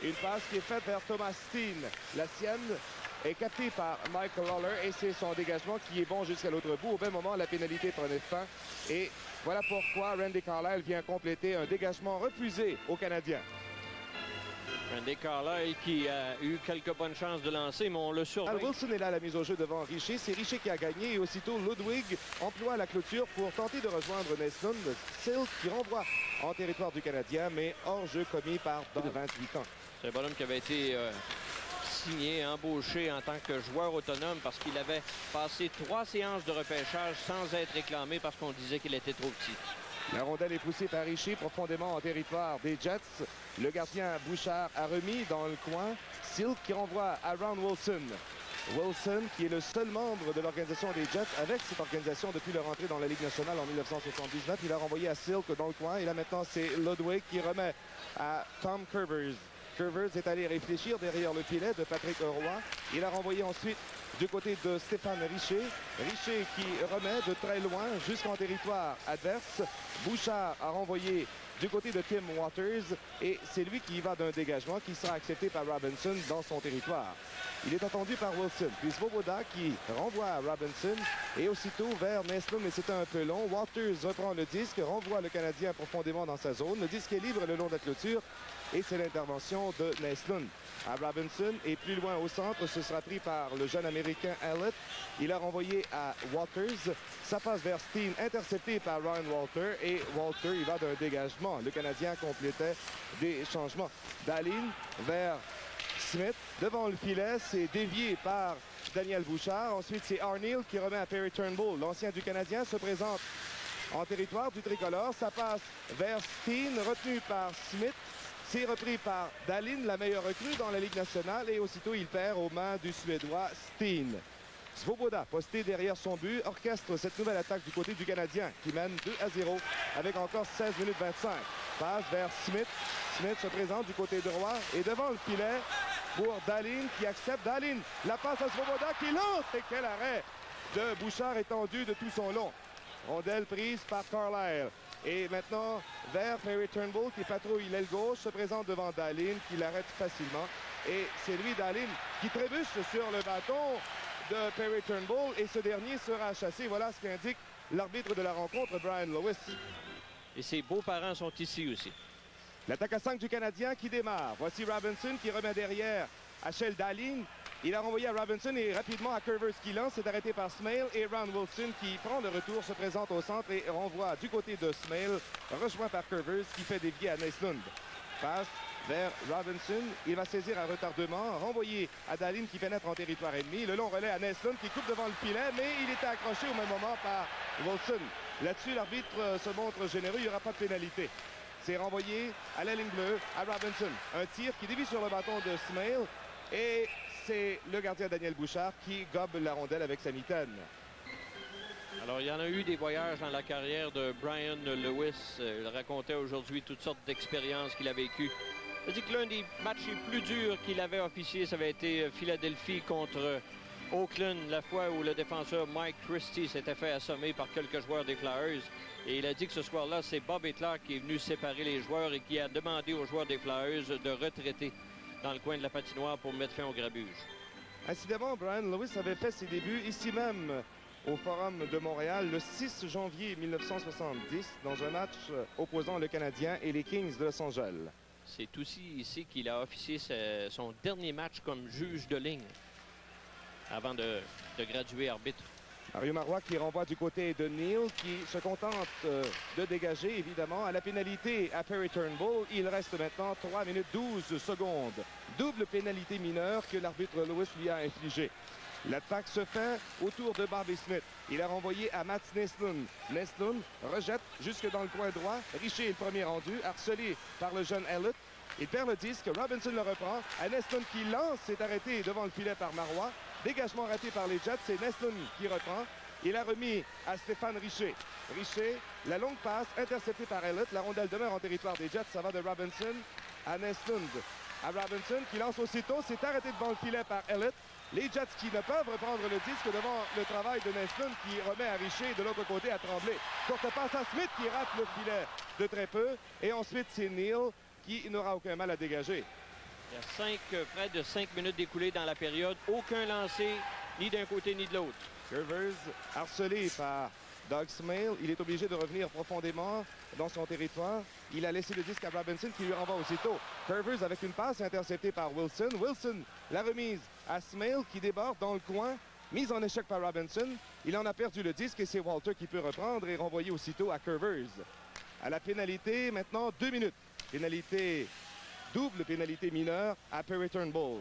Une passe qui est faite vers Thomas Steen. La sienne est captée par Michael Lawler et c'est son dégagement qui est bon jusqu'à l'autre bout. Au même moment, la pénalité prenait fin et voilà pourquoi Randy Carlisle vient compléter un dégagement refusé aux Canadiens. Randy Carlisle qui a eu quelques bonnes chances de lancer, mais on le surveille. Wilson est là à la mise au jeu devant Richer. C'est Richer qui a gagné et aussitôt Ludwig emploie la clôture pour tenter de rejoindre Naslund. Silk qui renvoie en territoire du Canadien, mais hors jeu commis par de 28 ans. C'est un bonhomme qui avait été signé, embauché en tant que joueur autonome parce qu'il avait passé 3 séances de repêchage sans être réclamé parce qu'on disait qu'il était trop petit. La rondelle est poussée par Richer profondément en territoire des Jets. Le gardien Bouchard a remis dans le coin. Silk qui renvoie à Ron Wilson. Wilson qui est le seul membre de l'organisation des Jets avec cette organisation depuis leur entrée dans la Ligue nationale en 1979. Il a renvoyé à Silk dans le coin et là maintenant c'est Ludwig qui remet à Tom Curvers. Curvers est allé réfléchir derrière le filet de Patrick Roy. Il a renvoyé ensuite du côté de Stéphane Richer. Richer qui remet de très loin jusqu'en territoire adverse. Bouchard a renvoyé du côté de Tim Waters et c'est lui qui y va d'un dégagement qui sera accepté par Robinson dans son territoire. Il est attendu par Wilson, puis Svoboda qui renvoie à Robinson et aussitôt vers Naslund, mais c'était un peu long. Waters reprend le disque, renvoie le Canadien profondément dans sa zone. Le disque est libre le long de la clôture et c'est l'intervention de Naslund. À Robinson et plus loin au centre, ce sera pris par le jeune Américain Allett. Il a renvoyé à Waters. Ça passe vers Steen, intercepté par Ryan Walter. Et Walter, il va d'un dégagement. Le Canadien complétait des changements. Dahlin vers Smith. Devant le filet, c'est dévié par Daniel Bouchard. Ensuite, c'est Arneal qui remet à Perry Turnbull. L'ancien du Canadien se présente en territoire du tricolore. Ça passe vers Steen, retenu par Smith. C'est repris par Dahlin, la meilleure recrue dans la Ligue nationale, et aussitôt il perd aux mains du Suédois Steen. Svoboda, posté derrière son but, orchestre cette nouvelle attaque du côté du Canadien qui mène 2-0 avec encore 16 minutes 25. Passe vers Smith. Smith se présente du côté droit et devant le filet pour Dahlin qui accepte. Dahlin, la passe à Svoboda qui lance et quel arrêt de Bouchard étendu de tout son long. Rondelle prise par Carlyle. Et maintenant vers Perry Turnbull qui patrouille l'aile gauche, se présente devant Dahlin qui l'arrête facilement. Et c'est lui, Dahlin, qui trébuche sur le bâton de Perry Turnbull et ce dernier sera chassé. Voilà ce qu'indique l'arbitre de la rencontre, Brian Lewis. Et ses beaux-parents sont ici aussi. L'attaque à 5 du Canadien qui démarre. Voici Robinson qui remet derrière Achel Dahlin. Il a renvoyé à Robinson et rapidement à Curvers qui lance. C'est arrêté par Smale et Ron Wilson qui prend le retour, se présente au centre et renvoie du côté de Smale, rejoint par Curvers qui fait dévier à Naslund. Passe vers Robinson. Il va saisir un retardement, renvoyé à Dahlin qui pénètre en territoire ennemi. Le long relais à Naslund qui coupe devant le filet, mais il était accroché au même moment par Wilson. Là-dessus, l'arbitre se montre généreux. Il n'y aura pas de pénalité. C'est renvoyé à la ligne bleue, à Robinson. Un tir qui dévie sur le bâton de Smale. Et c'est le gardien Daniel Bouchard qui gobe la rondelle avec sa mitaine. Alors, il y en a eu des voyages dans la carrière de Brian Lewis. Il racontait aujourd'hui toutes sortes d'expériences qu'il a vécues. Il a dit que l'un des matchs les plus durs qu'il avait officié, ça avait été Philadelphie contre Oakland, la fois où le défenseur Mike Christie s'était fait assommer par quelques joueurs des Flyers. Et il a dit que ce soir-là, c'est Bob Hitler qui est venu séparer les joueurs et qui a demandé aux joueurs des Flyers de retraiter dans le coin de la patinoire pour mettre fin au grabuge. Incidemment, Brian Lewis avait fait ses débuts ici même au Forum de Montréal le 6 janvier 1970 dans un match opposant le Canadien et les Kings de Los Angeles. C'est aussi ici qu'il a officié son dernier match comme juge de ligne avant de graduer arbitre. Mario Marois qui renvoie du côté de Neal qui se contente de dégager évidemment à la pénalité à Perry Turnbull. Il reste maintenant 3 minutes 12 secondes. Double pénalité mineure que l'arbitre Lewis lui a infligée. L'attaque se fait autour de Bobby Smith. Il a renvoyé à Mats Naslund. Naslund rejette jusque dans le coin droit. Richer est le premier rendu, harcelé par le jeune Elliott. Il perd le disque. Robinson le reprend. À Naslund qui lance, c'est arrêté devant le filet par Marois. Dégagement raté par les Jets. C'est Naslund qui reprend. Il a remis à Stéphane Richer. Richer, la longue passe interceptée par Elliott. La rondelle demeure en territoire des Jets. Ça va de Robinson à Naslund. À Robinson qui lance aussitôt. C'est arrêté devant le filet par Elliott. Les Jets qui ne peuvent reprendre le disque devant le travail de Naslund qui remet à Richer de l'autre côté à Tremblay. Courte passe à Smith qui rate le filet de très peu. Et ensuite, c'est Neal qui n'aura aucun mal à dégager. Il y a près de 5 minutes d'écoulées dans la période. Aucun lancé, ni d'un côté ni de l'autre. Curvers, harcelé par Doug Smale. Il est obligé de revenir profondément dans son territoire. Il a laissé le disque à Robinson qui lui renvoie aussitôt. Curvers avec une passe interceptée par Wilson. Wilson, la remise à Smale qui déborde dans le coin. Mise en échec par Robinson. Il en a perdu le disque et c'est Walter qui peut reprendre et renvoyer aussitôt à Curvers. À la pénalité, maintenant 2 minutes. Pénalité, double pénalité mineure à Perry Turnbull.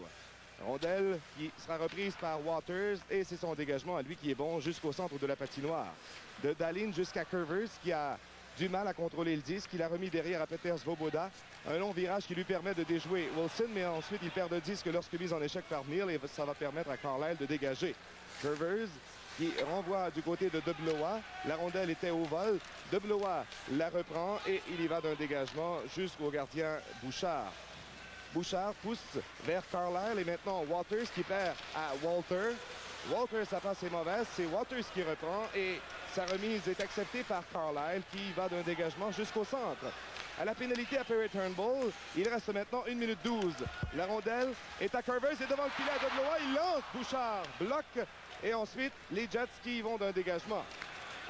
Rondelle qui sera reprise par Waters et c'est son dégagement à lui qui est bon jusqu'au centre de la patinoire. De Dahlin jusqu'à Curvers qui a du mal à contrôler le disque. Il a remis derrière à Petr Svoboda. Un long virage qui lui permet de déjouer Wilson, mais ensuite il perd le disque lorsque mise en échec par Neal et ça va permettre à Carlyle de dégager. Curvers qui renvoie du côté de Deblois. La rondelle était au vol. Deblois la reprend et il y va d'un dégagement jusqu'au gardien Bouchard. Bouchard pousse vers Carlyle et maintenant Waters qui perd à Walter. Walter, sa passe est mauvaise. C'est Waters qui reprend et sa remise est acceptée par Carlyle qui va d'un dégagement jusqu'au centre. À la pénalité à Perry Turnbull, il reste maintenant 1 minute 12. La rondelle est à Curvers et devant le filet à Deblois. Il lance, Bouchard bloque. Et ensuite, les Jets qui y vont d'un dégagement.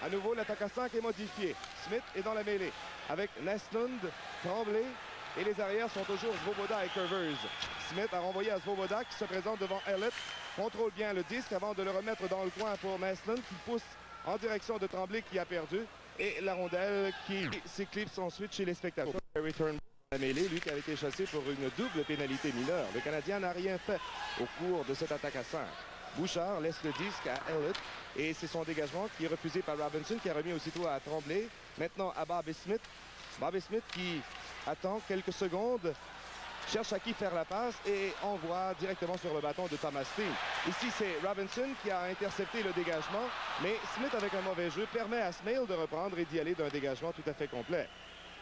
À nouveau, l'attaque à 5 est modifiée. Smith est dans la mêlée avec Naslund, Tremblay et les arrières sont toujours Svoboda et Curvers. Smith a renvoyé à Svoboda qui se présente devant Elliott. Contrôle bien le disque avant de le remettre dans le coin pour Naslund qui pousse en direction de Tremblay qui a perdu. Et la rondelle qui s'éclipse ensuite chez les spectateurs. Perry Turnbull la mêlée, lui qui a été chassé pour une double pénalité mineure. Le Canadien n'a rien fait au cours de cette attaque à 5. Bouchard laisse le disque à Elliott et c'est son dégagement qui est refusé par Robinson qui a remis aussitôt à Tremblay. Maintenant à Bobby Smith Bobby Smith qui attend quelques secondes, cherche à qui faire la passe et envoie directement sur le bâton de Thomas Steen. Ici, c'est Robinson qui a intercepté le dégagement, mais Smith, avec un mauvais jeu, permet à Smale de reprendre et d'y aller d'un dégagement tout à fait complet.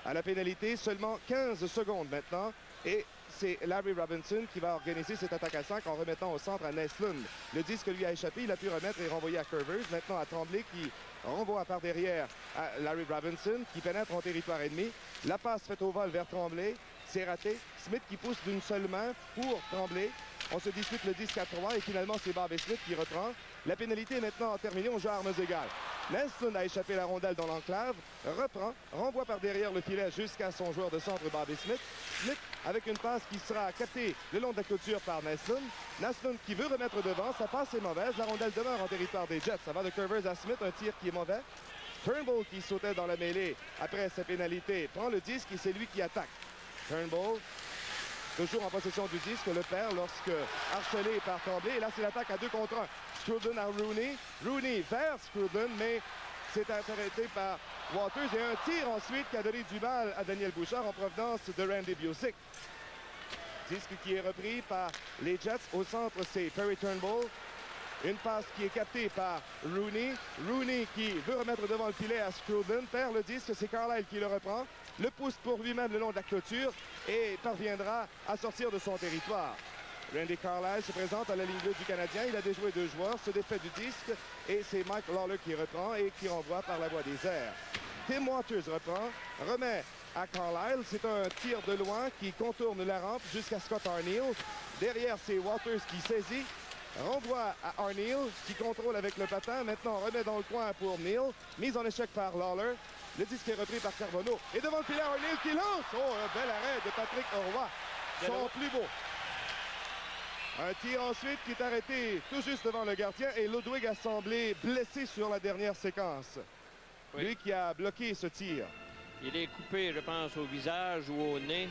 À la pénalité, seulement 15 secondes maintenant, et c'est Larry Robinson qui va organiser cette attaque à 5 en remettant au centre à Neslund. Le disque lui a échappé, il a pu remettre et renvoyer à Curvers. Maintenant à Tremblay qui renvoie par derrière à Larry Robinson qui pénètre en territoire ennemi. La passe faite au vol vers Tremblay, c'est raté. Smith qui pousse d'une seule main pour Tremblay. On se dispute le disque à 3 et finalement c'est Bobby Smith qui reprend. La pénalité est maintenant terminée, on joue à armes égales. Nelson a échappé la rondelle dans l'enclave, reprend, renvoie par derrière le filet jusqu'à son joueur de centre Bobby Smith. Smith avec une passe qui sera captée le long de la clôture par Neslund. Neslund qui veut remettre devant, sa passe est mauvaise, la rondelle demeure en territoire des Jets. Ça va de Curvers à Smith, un tir qui est mauvais. Turnbull qui sautait dans la mêlée après sa pénalité prend le disque et c'est lui qui attaque. Turnbull, toujours en possession du disque, le perd lorsque harcelé par Tremblay. Et là, c'est l'attaque à 2 contre 1. Scruden à Rooney. Rooney vers Scruden, mais c'est arrêté par Waters. Et un tir ensuite qui a donné du mal à Daniel Bouchard en provenance de Randy Busick. Disque qui est repris par les Jets. Au centre, c'est Perry Turnbull. Une passe qui est captée par Rooney. Rooney qui veut remettre devant le filet à Scruden. Perd le disque, c'est Carlisle qui le reprend. Le pousse pour lui-même le long de la clôture et parviendra à sortir de son territoire. Randy Carlisle se présente à la ligne bleue du Canadien. Il a déjoué 2 joueurs, se défait du disque et c'est Mike Lawler qui reprend et qui renvoie par la voie des airs. Tim Waters reprend, remet à Carlisle. C'est un tir de loin qui contourne la rampe jusqu'à Scott Arneal. Derrière, c'est Waters qui saisit. Renvoie à Arneal qui contrôle avec le patin. Maintenant, remet dans le coin pour Neal. Mise en échec par Lawler. Le disque est repris par Carbonneau. Et devant le filet, Arneal qui lance. Oh, un bel arrêt de Patrick Roy. Son plus beau. Un tir ensuite qui est arrêté tout juste devant le gardien. Et Ludwig a semblé blessé sur la dernière séquence. Oui. Lui qui a bloqué ce tir. Il est coupé, je pense, au visage ou au nez.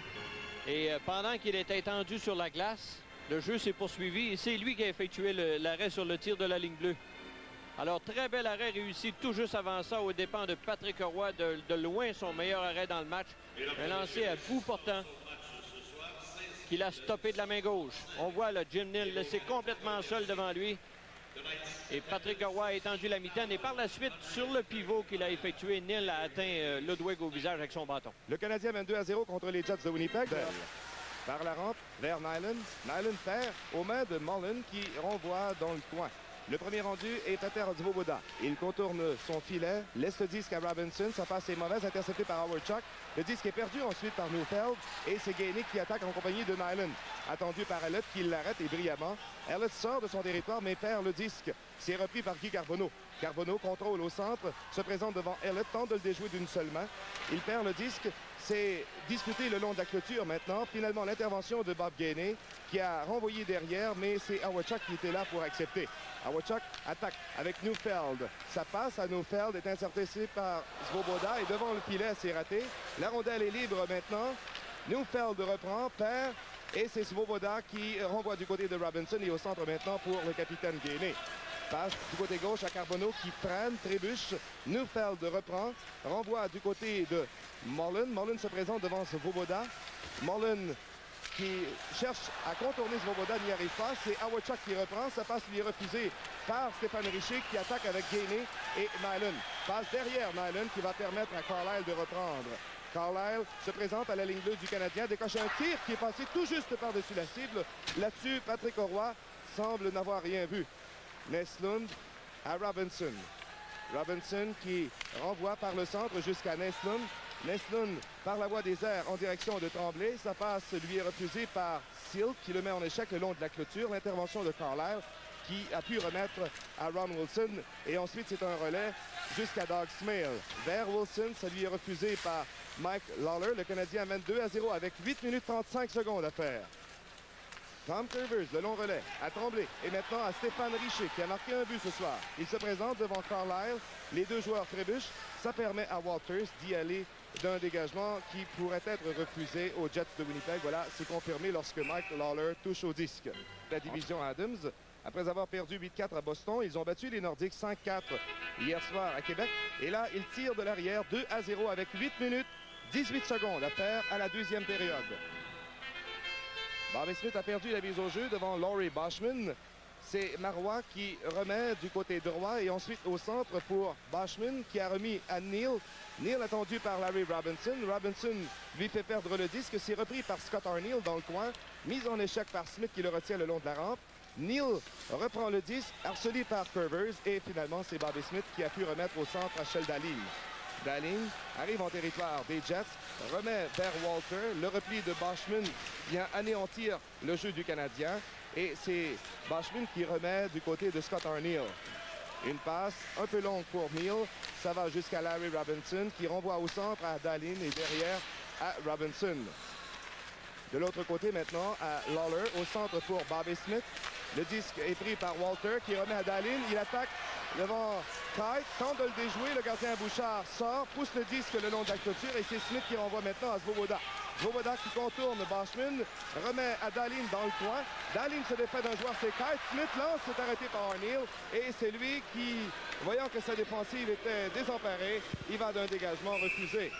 Et pendant qu'il était étendu sur la glace, le jeu s'est poursuivi. Et c'est lui qui a effectué l'arrêt sur le tir de la ligne bleue. Alors, très bel arrêt réussi tout juste avant ça aux dépens de Patrick Roy. De loin, son meilleur arrêt dans le match. Un lancer à bout portant qu'il a stoppé de la main gauche. On voit le Jim Nill laissé complètement seul devant lui. Et Patrick Roy a étendu la mitaine. Et par la suite, sur le pivot qu'il a effectué, Nill a atteint Ludwig au visage avec son bâton. Le Canadien mène 2-0 contre les Jets de Winnipeg. Par la rampe vers Nyland. Nyland perd aux mains de Mullen qui renvoie dans le coin. Le premier rendu est Peter Svoboda. Il contourne son filet, laisse le disque à Robinson. Sa passe est mauvaise, interceptée par Howard Chuck. Le disque est perdu ensuite par Neufeld. Et c'est Gainig qui attaque en compagnie de Nyland. Attendu par Elliott qui l'arrête et brillamment. Elliott sort de son territoire mais perd le disque. C'est repris par Guy Carbonneau. Carbonneau contrôle au centre, se présente devant Elliott, tente de le déjouer d'une seule main. Il perd le disque. C'est disputé le long de la clôture maintenant. Finalement, l'intervention de Bob Gainey qui a renvoyé derrière, mais c'est Howard Chuck qui était là pour accepter. Howard Chuck attaque avec Neufeld. Sa passe à Neufeld est interceptée par Svoboda et devant le filet, c'est raté. La rondelle est libre maintenant. Neufeld reprend, perd et c'est Svoboda qui renvoie du côté de Robinson et au centre maintenant pour le capitaine Gainey. Passe du côté gauche à Carbonneau qui freine, trébuche. Neufeld reprend, renvoie du côté de Mullen. Mullen se présente devant Svoboda. Mullen qui cherche à contourner Svoboda n'y arrive pas. C'est Howard Chuck qui reprend. Sa passe lui est refusée par Stéphane Richer qui attaque avec Gainey et Nyland. Passe derrière Nyland qui va permettre à Carlisle de reprendre. Carlisle se présente à la ligne bleue du Canadien, décoche un tir qui est passé tout juste par-dessus la cible. Là-dessus, Patrick Roy semble n'avoir rien vu. Neslund à Robinson. Robinson qui renvoie par le centre jusqu'à Neslund. Neslund par la voie des airs en direction de Tremblay. Sa passe lui est refusée par Silk qui le met en échec le long de la clôture. L'intervention de Carlisle qui a pu remettre à Ron Wilson. Et ensuite, c'est un relais jusqu'à Doug Smale. Vers Wilson, ça lui est refusé par Mike Lawler. Le Canadien mène 2-0 avec 8 minutes 35 secondes à faire. Tom Curvers, le long relais, à Tremblay. Et maintenant à Stéphane Richer, qui a marqué un but ce soir. Il se présente devant Carlisle. Les deux joueurs trébuchent. Ça permet à Walters d'y aller d'un dégagement qui pourrait être refusé aux Jets de Winnipeg. Voilà, c'est confirmé lorsque Mike Lawler touche au disque. La division Adams, après avoir perdu 8-4 à Boston, ils ont battu les Nordiques 5-4 hier soir à Québec. Et là, ils tirent de l'arrière 2-0 avec 8 minutes 18 secondes à faire à la deuxième période. Bobby Smith a perdu la mise au jeu devant Laurie Boschman. C'est Marois qui remet du côté droit et ensuite au centre pour Boschman qui a remis à Neal. Neal attendu par Larry Robinson. Robinson lui fait perdre le disque. C'est repris par Scott Arniel dans le coin. Mise en échec par Smith qui le retient le long de la rampe. Neal reprend le disque, harcelé par Curvers. Et finalement, c'est Bobby Smith qui a pu remettre au centre Rachel Dahlin. Dahlin arrive en territoire des Jets, remet vers Walter. Le repli de Boschman vient anéantir le jeu du Canadien. Et c'est Boschman qui remet du côté de Scott Arniel. Une passe un peu longue pour Neal. Ça va jusqu'à Larry Robinson qui renvoie au centre à Dahlin et derrière à Robinson. De l'autre côté maintenant à Lawler au centre pour Bobby Smith. Le disque est pris par Walter qui remet à Dahlin. Il attaque devant Kite, tente de le déjouer. Le gardien Bouchard sort, pousse le disque le long de la clôture et c'est Smith qui renvoie maintenant à Svoboda. Svoboda qui contourne Boschman, remet à Dahlin dans le coin. Dahlin se défait d'un joueur, c'est Kite. Smith lance, c'est arrêté par Arniel. Et c'est lui qui, voyant que sa défensive était désemparée, il va d'un dégagement refusé.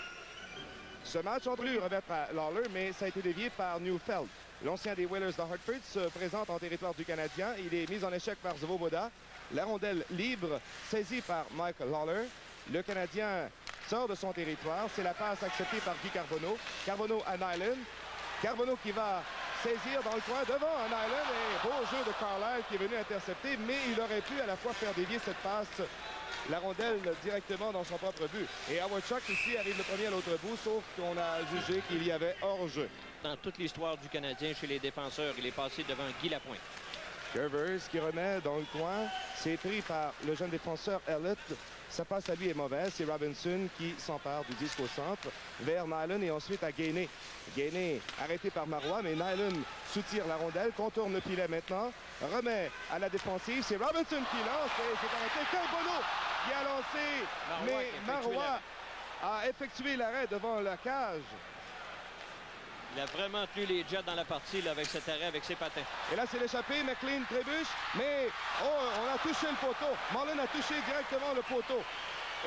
Ce match aurait dû remettre à Lawler, mais ça a été dévié par Neufeld. L'ancien des Whalers de Hartford se présente en territoire du Canadien. Il est mis en échec par Svoboda. La rondelle libre, saisie par Mike Lawler. Le Canadien sort de son territoire. C'est la passe acceptée par Guy Carbonneau. Carbonneau à Nyland. Carbonneau qui va saisir dans le coin devant Nyland. Et beau jeu de Carlisle qui est venu intercepter, mais il aurait pu à la fois faire dévier cette passe, la rondelle directement dans son propre but. Et Howard Chuck ici arrive le premier à l'autre bout, sauf qu'on a jugé qu'il y avait hors-jeu. Dans toute l'histoire du Canadien chez les défenseurs, il est passé devant Guy Lapointe. Curvers qui remet dans le coin. C'est pris par le jeune défenseur Elliott. Sa passe à lui est mauvaise. C'est Robinson qui s'empare du disque au centre vers Nyland et ensuite à Gainé. Gainé arrêté par Marois, mais Nyland soutire la rondelle, contourne le filet maintenant, remet à la défensive. C'est Robinson qui lance et c'est arrêté. Carbonneau qui a lancé, mais Marois a effectué l'arrêt devant la cage. Il a vraiment tenu les Jets dans la partie là, avec cet arrêt, avec ses patins. Et là, c'est l'échappée. McLean trébuche, mais on a touché le poteau. Mullen a touché directement le poteau.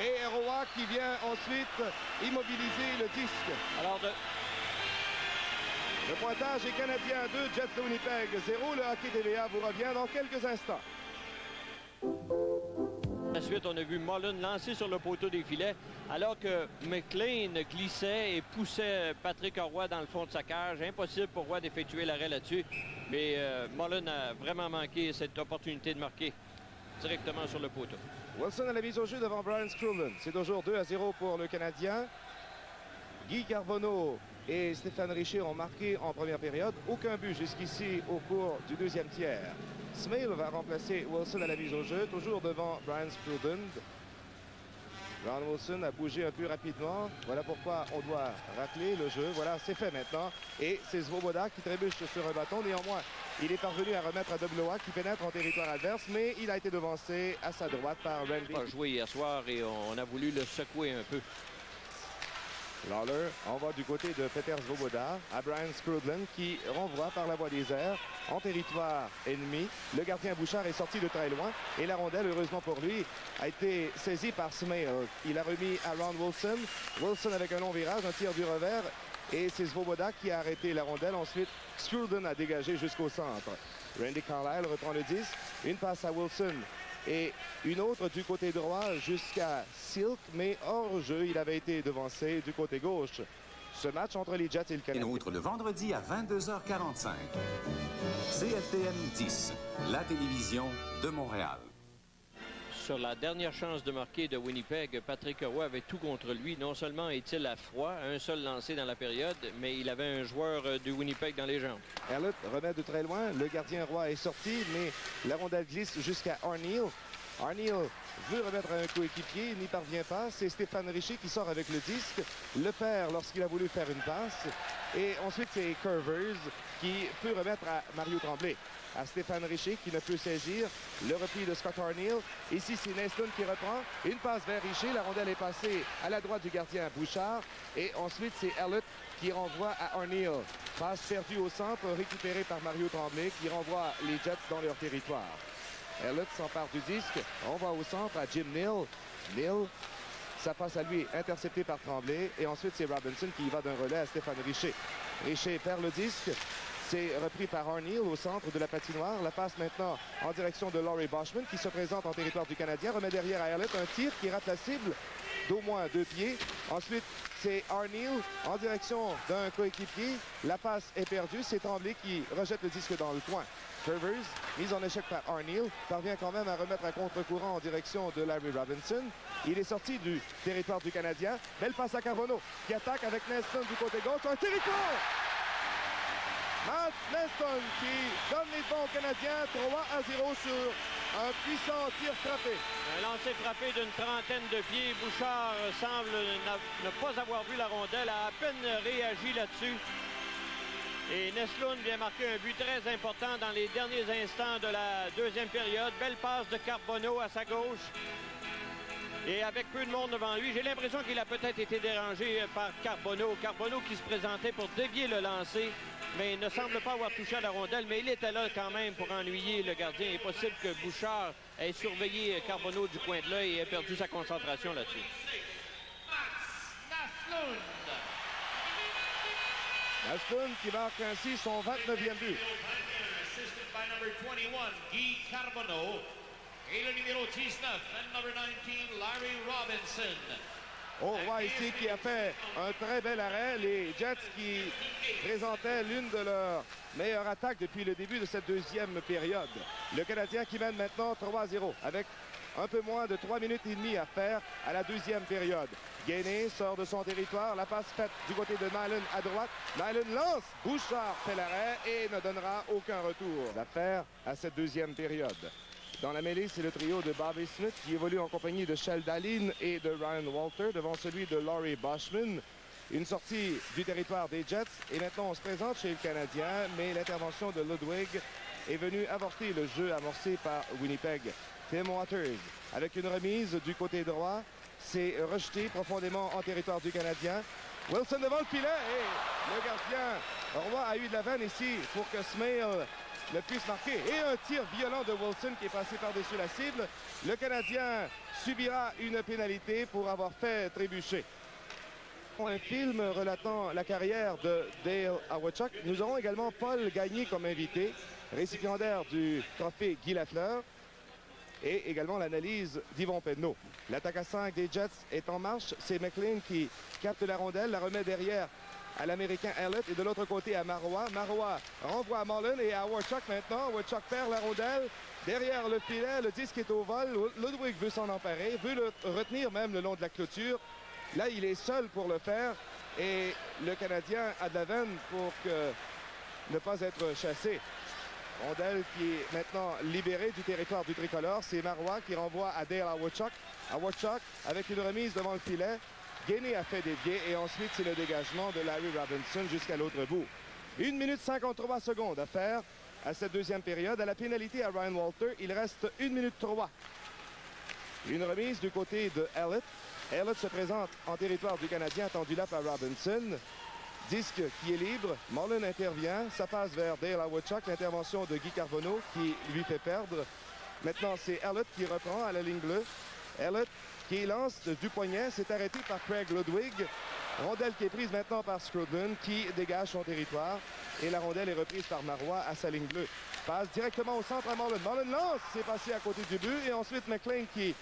Et Roy qui vient ensuite immobiliser le disque. Alors, le pointage est canadien 2, Jets de Winnipeg 0. Le hockey TVA vous revient dans quelques instants. Ensuite, on a vu Mullen lancer sur le poteau des filets, alors que McLean glissait et poussait Patrick Roy dans le fond de sa cage. Impossible pour Roy d'effectuer l'arrêt là-dessus. Mais Mullen a vraiment manqué cette opportunité de marquer directement sur le poteau. Wilson à la mise au jeu devant Brian Skrullen. C'est toujours 2-0 pour le Canadien. Guy Carbonneau et Stéphane Richer ont marqué en première période. Aucun but jusqu'ici au cours du deuxième tiers. Smale va remplacer Wilson à la mise au jeu, toujours devant Brian Skrullen. Ron Wilson a bougé un peu rapidement. Voilà pourquoi on doit rappeler le jeu. Voilà, c'est fait maintenant. Et c'est Svoboda qui trébuche sur un bâton. Néanmoins, il est parvenu à remettre à Dobloa qui pénètre en territoire adverse, mais il a été devancé à sa droite par Randy. Il a joué hier soir et on a voulu le secouer un peu. Lawler envoie du côté de Peter Svoboda à Brian Skrudland qui renvoie par la voie des airs en territoire ennemi. Le gardien Bouchard est sorti de très loin et la rondelle, heureusement pour lui, a été saisie par Smale. Il a remis à Ron Wilson. Wilson avec un long virage, un tir du revers et c'est Svoboda qui a arrêté la rondelle. Ensuite, Skrudland a dégagé jusqu'au centre. Randy Carlisle reprend le disque. Une passe à Wilson. Et une autre du côté droit jusqu'à Silk, mais hors jeu, il avait été devancé du côté gauche. Ce match entre les Jets et le Canadien. Une autre le vendredi à 22h45. CFTM 10, la télévision de Montréal. Sur la dernière chance de marquer de Winnipeg, Patrick Roy avait tout contre lui. Non seulement est-il à froid, un seul lancé dans la période, mais il avait un joueur de Winnipeg dans les jambes. Elliott remet de très loin. Le gardien Roy est sorti, mais la rondelle glisse jusqu'à Arniel. Arniel veut remettre un coéquipier, n'y parvient pas. C'est Stéphane Richer qui sort avec le disque. Le perd lorsqu'il a voulu faire une passe. Et ensuite, c'est Curvers qui peut remettre à Mario Tremblay. À Stéphane Richer qui ne peut saisir le repli de Scott Arniel. Ici, c'est Neston qui reprend. Une passe vers Richer. La rondelle est passée à la droite du gardien Bouchard. Et ensuite, c'est Elliott qui renvoie à Arniel. Passe perdue au centre, récupérée par Mario Tremblay qui renvoie les Jets dans leur territoire. Elliott s'empare du disque. On va au centre à Jim Neal. Neal Ça passe à lui, intercepté par Tremblay. Et ensuite, c'est Robinson qui y va d'un relais à Stéphane Richer. Richer perd le disque. C'est repris par Arneal au centre de la patinoire. La passe maintenant en direction de Laurie Boschman qui se présente en territoire du Canadien. Remet derrière à Elliott un tir qui rate la cible d'au moins 2 pieds. Ensuite, c'est Arneal en direction d'un coéquipier. La passe est perdue. C'est Tremblay qui rejette le disque dans le coin. Trevers, mise en échec par Arneal, parvient quand même à remettre à contre-courant en direction de Larry Robinson. Il est sorti du territoire du Canadien. Belle passe à Carbonneau qui attaque avec Neston du côté gauche. Un territoire! Matt Neston qui donne les bons Canadiens 3-0 sur un puissant tir frappé. Un lancer frappé d'une trentaine de pieds. Bouchard semble ne pas avoir vu la rondelle, a à peine réagi là-dessus. Et Nestlund vient marquer un but très important dans les derniers instants de la deuxième période. Belle passe de Carbonneau à sa gauche. Et avec peu de monde devant lui, j'ai l'impression qu'il a peut-être été dérangé par Carbonneau. Carbonneau qui se présentait pour dévier le lancer, mais il ne semble pas avoir touché à la rondelle. Mais il était là quand même pour ennuyer le gardien. Il est possible que Bouchard ait surveillé Carbonneau du coin de l'œil et ait perdu sa concentration là-dessus. Nestlund qui marque ainsi son 29e but. Assisted by number 21, Guy Carbonneau. Et le numéro 19, and number 19, Larry Robinson. Roy ici qui a fait un très bel arrêt. Les Jets qui présentaient l'une de leurs meilleures attaques depuis le début de cette deuxième période. Le Canadien qui mène maintenant 3-0 avec un peu moins de 3 minutes et demie à faire à la deuxième période. Gainé sort de son territoire. La passe faite du côté de Nyland à droite. Nyland lance. Bouchard fait l'arrêt et ne donnera aucun retour d'affaire à cette deuxième période. Dans la mêlée, c'est le trio de Bobby Smith qui évolue en compagnie de Shel Dallin et de Ryan Walter devant celui de Laurie Boschman. Une sortie du territoire des Jets. Et maintenant, on se présente chez le Canadien, mais l'intervention de Ludwig est venue avorter le jeu amorcé par Winnipeg. Tim Waters, avec une remise du côté droit, c'est rejeté profondément en territoire du Canadien. Wilson devant le filet et le gardien Roy a eu de la veine ici pour que Smale ne puisse marquer. Et un tir violent de Wilson qui est passé par-dessus la cible. Le Canadien subira une pénalité pour avoir fait trébucher. Un film relatant la carrière de Dale Hawerchuk. Nous aurons également Paul Gagné comme invité, récipiendaire du trophée Guy Lafleur. Et également l'analyse d'Yvon Penneau. L'attaque à 5 des Jets est en marche. C'est McLean qui capte la rondelle, la remet derrière à l'Américain Elliott et de l'autre côté à Marois. Marois renvoie à Mullen et à Hawerchuk maintenant. Hawerchuk perd la rondelle. Derrière le filet, le disque est au vol. Ludwig veut s'en emparer, veut le retenir même le long de la clôture. Là, il est seul pour le faire. Et le Canadien a de la veine pour ne pas être chassé. Rondelle qui est maintenant libérée du territoire du tricolore. C'est Marois qui renvoie à Dale Hawerchuk. Hawerchuk avec une remise devant le filet. Gainé a fait dévier et ensuite c'est le dégagement de Larry Robinson jusqu'à l'autre bout. 1 minute 53 secondes à faire à cette deuxième période. À la pénalité à Ryan Walter, il reste 1 minute 3. Une remise du côté de Elliott. Elliott se présente en territoire du Canadien, attendu là par Robinson. Disque qui est libre. Mullen intervient. Ça passe vers Dale Hawerchuk. L'intervention de Guy Carbonneau qui lui fait perdre. Maintenant, c'est Elliott qui reprend à la ligne bleue. Elliott qui lance du poignet. C'est arrêté par Craig Ludwig. Rondelle qui est prise maintenant par Scrodlin qui dégage son territoire. Et la rondelle est reprise par Marois à sa ligne bleue. Passe directement au centre à Mullen. Mullen lance. C'est passé à côté du but. Et ensuite, McLean qui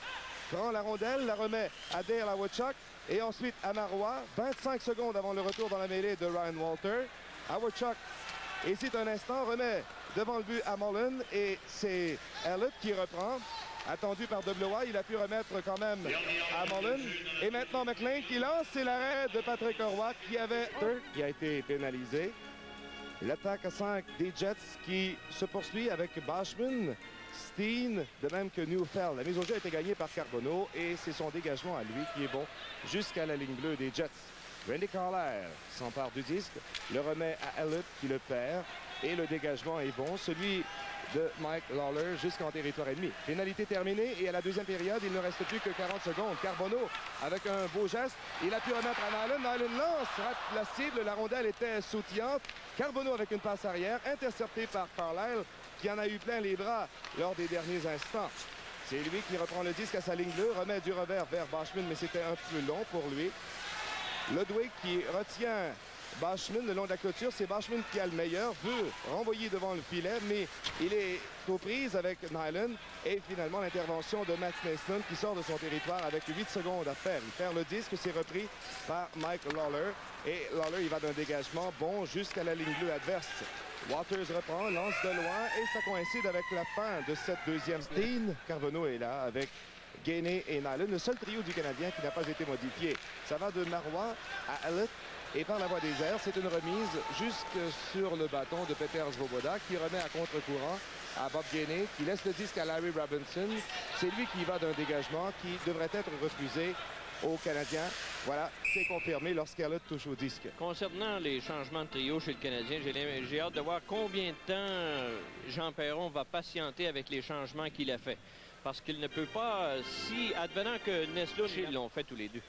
prend la rondelle, la remet à Dale Hawerchuk. Et ensuite à Marois, 25 secondes avant le retour dans la mêlée de Ryan Walter. Hawerchuk hésite un instant, remet devant le but à Mullen et c'est Elliott qui reprend. Attendu par WA, il a pu remettre quand même à Mullen. Et maintenant McLean qui lance, c'est l'arrêt de Patrick Roy qui a été pénalisé. L'attaque à 5 des Jets qui se poursuit avec Boschman, Steen, de même que Neufeld. La mise au jeu a été gagnée par Carbonneau et c'est son dégagement à lui qui est bon jusqu'à la ligne bleue des Jets. Randy Carlyle s'empare du disque, le remet à Elliott qui le perd et le dégagement est bon. Celui de Mike Lawler jusqu'en territoire ennemi. Pénalité terminée et à la deuxième période, il ne reste plus que 40 secondes. Carbonneau avec un beau geste, il a pu remettre à Nyland. Nyland lance, rate la cible, la rondelle était sautillante. Carbonneau avec une passe arrière, interceptée par Carlyle qui en a eu plein les bras lors des derniers instants. C'est lui qui reprend le disque à sa ligne bleue, remet du revers vers Bashman, mais c'était un peu long pour lui. Ludwig qui retient Bashman le long de la clôture. C'est Bashman qui a le meilleur, veut renvoyer devant le filet, mais il est aux prises avec Nyland. Et finalement, l'intervention de Matt Naismith qui sort de son territoire avec 8 secondes à faire. Il perd le disque, c'est repris par Mike Lawler. Et Lawler, il va d'un dégagement bon jusqu'à la ligne bleue adverse. Waters reprend, lance de loin et ça coïncide avec la fin de cette deuxième. Steen Carbonneau est là avec Gainey et Nyland, le seul trio du Canadien qui n'a pas été modifié. Ça va de Marois à Elliott et par la voie des airs, c'est une remise jusque sur le bâton de Peter Svoboda qui remet à contre-courant à Bob Gainey qui laisse le disque à Larry Robinson. C'est lui qui va d'un dégagement qui devrait être refusé aux Canadiens. Voilà, c'est confirmé lorsqu'Elliott touche au disque. Concernant les changements de trio chez le Canadien, j'ai hâte de voir combien de temps Jean Perron va patienter avec les changements qu'il a fait. Parce qu'il ne peut pas, si advenant que Neslo, ils l'ont fait tous les deux.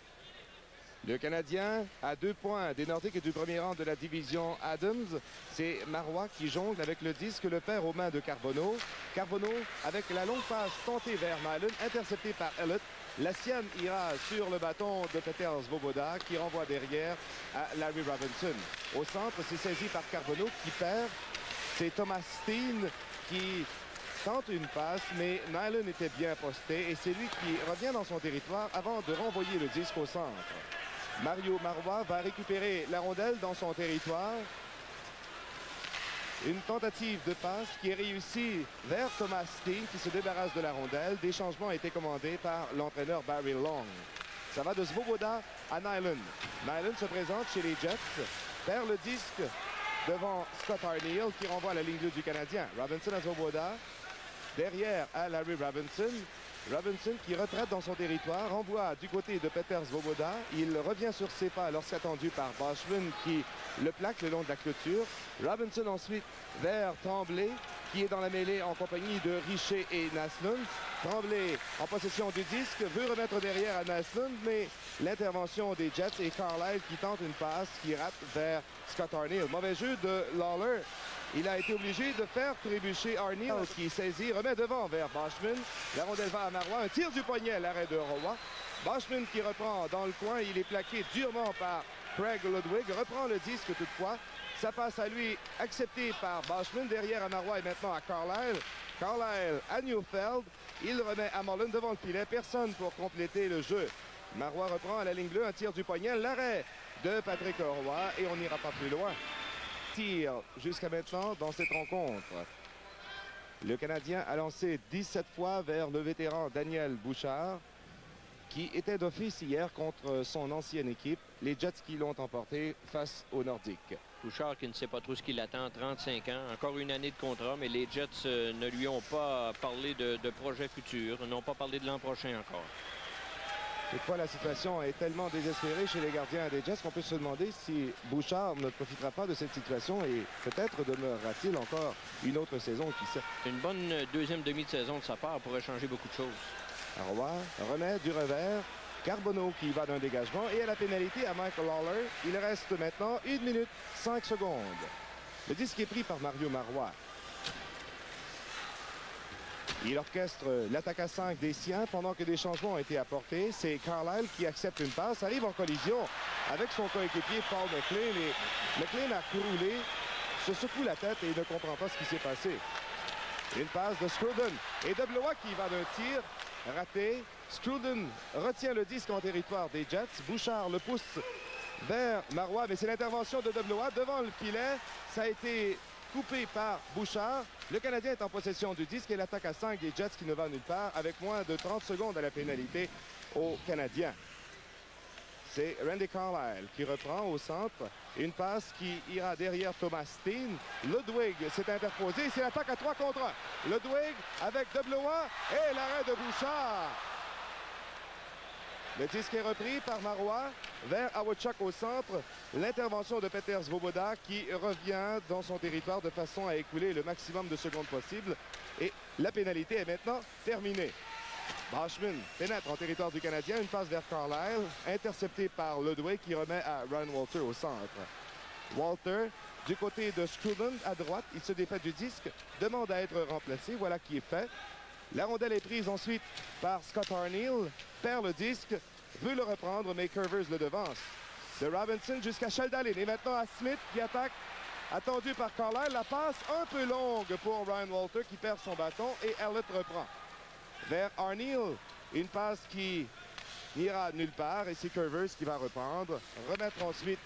Le Canadien à 2 points des Nordiques et du premier rang de la division Adams. C'est Marois qui jongle avec le disque, le perd aux mains de Carbonneau. Carbonneau avec la longue passe tentée vers Nyland, interceptée par Elliott. La sienne ira sur le bâton de Peter Svoboda qui renvoie derrière à Larry Robinson. Au centre, c'est saisi par Carbonneau qui perd. C'est Thomas Steen qui tente une passe, mais Nyland était bien posté et c'est lui qui revient dans son territoire avant de renvoyer le disque au centre. Mario Marois va récupérer la rondelle dans son territoire. Une tentative de passe qui est réussie vers Thomas Steen qui se débarrasse de la rondelle. Des changements ont été commandés par l'entraîneur Barry Long. Ça va de Svoboda à Nyland. Nyland se présente chez les Jets, perd le disque devant Scott Arniel qui renvoie à la ligne bleue du Canadien. Robinson à Svoboda. Derrière à Larry Robinson. Robinson qui retraite dans son territoire, renvoie du côté de Peter Svoboda. Il revient sur ses pas lorsqu'attendu par Bashman qui le plaque le long de la clôture. Robinson ensuite vers Tremblay qui est dans la mêlée en compagnie de Richer et Naslund. Tremblay en possession du disque, veut remettre derrière à Naslund, mais l'intervention des Jets et Carlisle qui tente une passe qui rate vers Scott Arniel. Mauvais jeu de Lawler. Il a été obligé de faire trébucher Arniel qui saisit, remet devant vers Bashman. La rondelle va à Marois, un tir du poignet à l'arrêt de Roy. Bashman qui reprend dans le coin, il est plaqué durement par Craig Ludwig, reprend le disque toutefois. Ça passe à lui, accepté par Bashman, derrière à Marois et maintenant à Carlisle. Carlisle à Newfeld, il remet à Mullen devant le filet, personne pour compléter le jeu. Marois reprend à la ligne bleue, un tir du poignet, l'arrêt de Patrick Roy et on n'ira pas plus loin. Tir jusqu'à maintenant dans cette rencontre. Le Canadien a lancé 17 fois vers le vétéran Daniel Bouchard qui était d'office hier contre son ancienne équipe, les Jets qui l'ont emporté face aux Nordiques. Bouchard qui ne sait pas trop ce qu'il attend, 35 ans, encore une année de contrat, mais les Jets ne lui ont pas parlé de projet futur, n'ont pas parlé de l'an prochain encore. Toutefois, la situation est tellement désespérée chez les gardiens des Jets qu'on peut se demander si Bouchard ne profitera pas de cette situation et peut-être demeurera-t-il encore une autre saison, qui sait. Une bonne deuxième demi de saison de sa part pourrait changer beaucoup de choses. Roy remet du revers. Carbonneau qui va d'un dégagement et à la pénalité à Michael Lawler. Il reste maintenant 1 minute 5 secondes. Le disque est pris par Mario Marois. Il orchestre l'attaque à 5 des siens pendant que des changements ont été apportés. C'est Carlisle qui accepte une passe, arrive en collision avec son coéquipier Paul McLean. Et McLean a croulé, se secoue la tête et ne comprend pas ce qui s'est passé. Une passe de Scruden et de Blois qui va d'un tir raté. Scruden retient le disque en territoire des Jets. Bouchard le pousse vers Marois, mais c'est l'intervention de Blois devant le filet. Ça a été coupé par Bouchard. Le Canadien est en possession du disque et l'attaque à 5 des Jets qui ne va nulle part avec moins de 30 secondes à la pénalité aux Canadiens. C'est Randy Carlisle qui reprend au centre. Une passe qui ira derrière Thomas Steen. Ludwig s'est interposé. C'est l'attaque à 3 contre 1. Ludwig avec De Blois et l'arrêt de Bouchard. Le disque est repris par Marois vers Awachuk au centre. L'intervention de Peter Svoboda qui revient dans son territoire de façon à écouler le maximum de secondes possible. Et la pénalité est maintenant terminée. Bashman pénètre en territoire du Canadien. Une passe vers Carlisle, interceptée par Ludwig qui remet à Ryan Walter au centre. Walter, du côté de Scruden à droite, il se défait du disque, demande à être remplacé. Voilà qui est fait. La rondelle est prise ensuite par Scott Arniel, perd le disque, veut le reprendre, mais Curvers le devance. De Robinson jusqu'à Sheldalin. Et maintenant à Smith qui attaque, attendu par Carlisle. La passe un peu longue pour Ryan Walter qui perd son bâton et Elliott reprend. Vers Arniel, une passe qui n'ira nulle part et c'est Curvers qui va reprendre. Remettre ensuite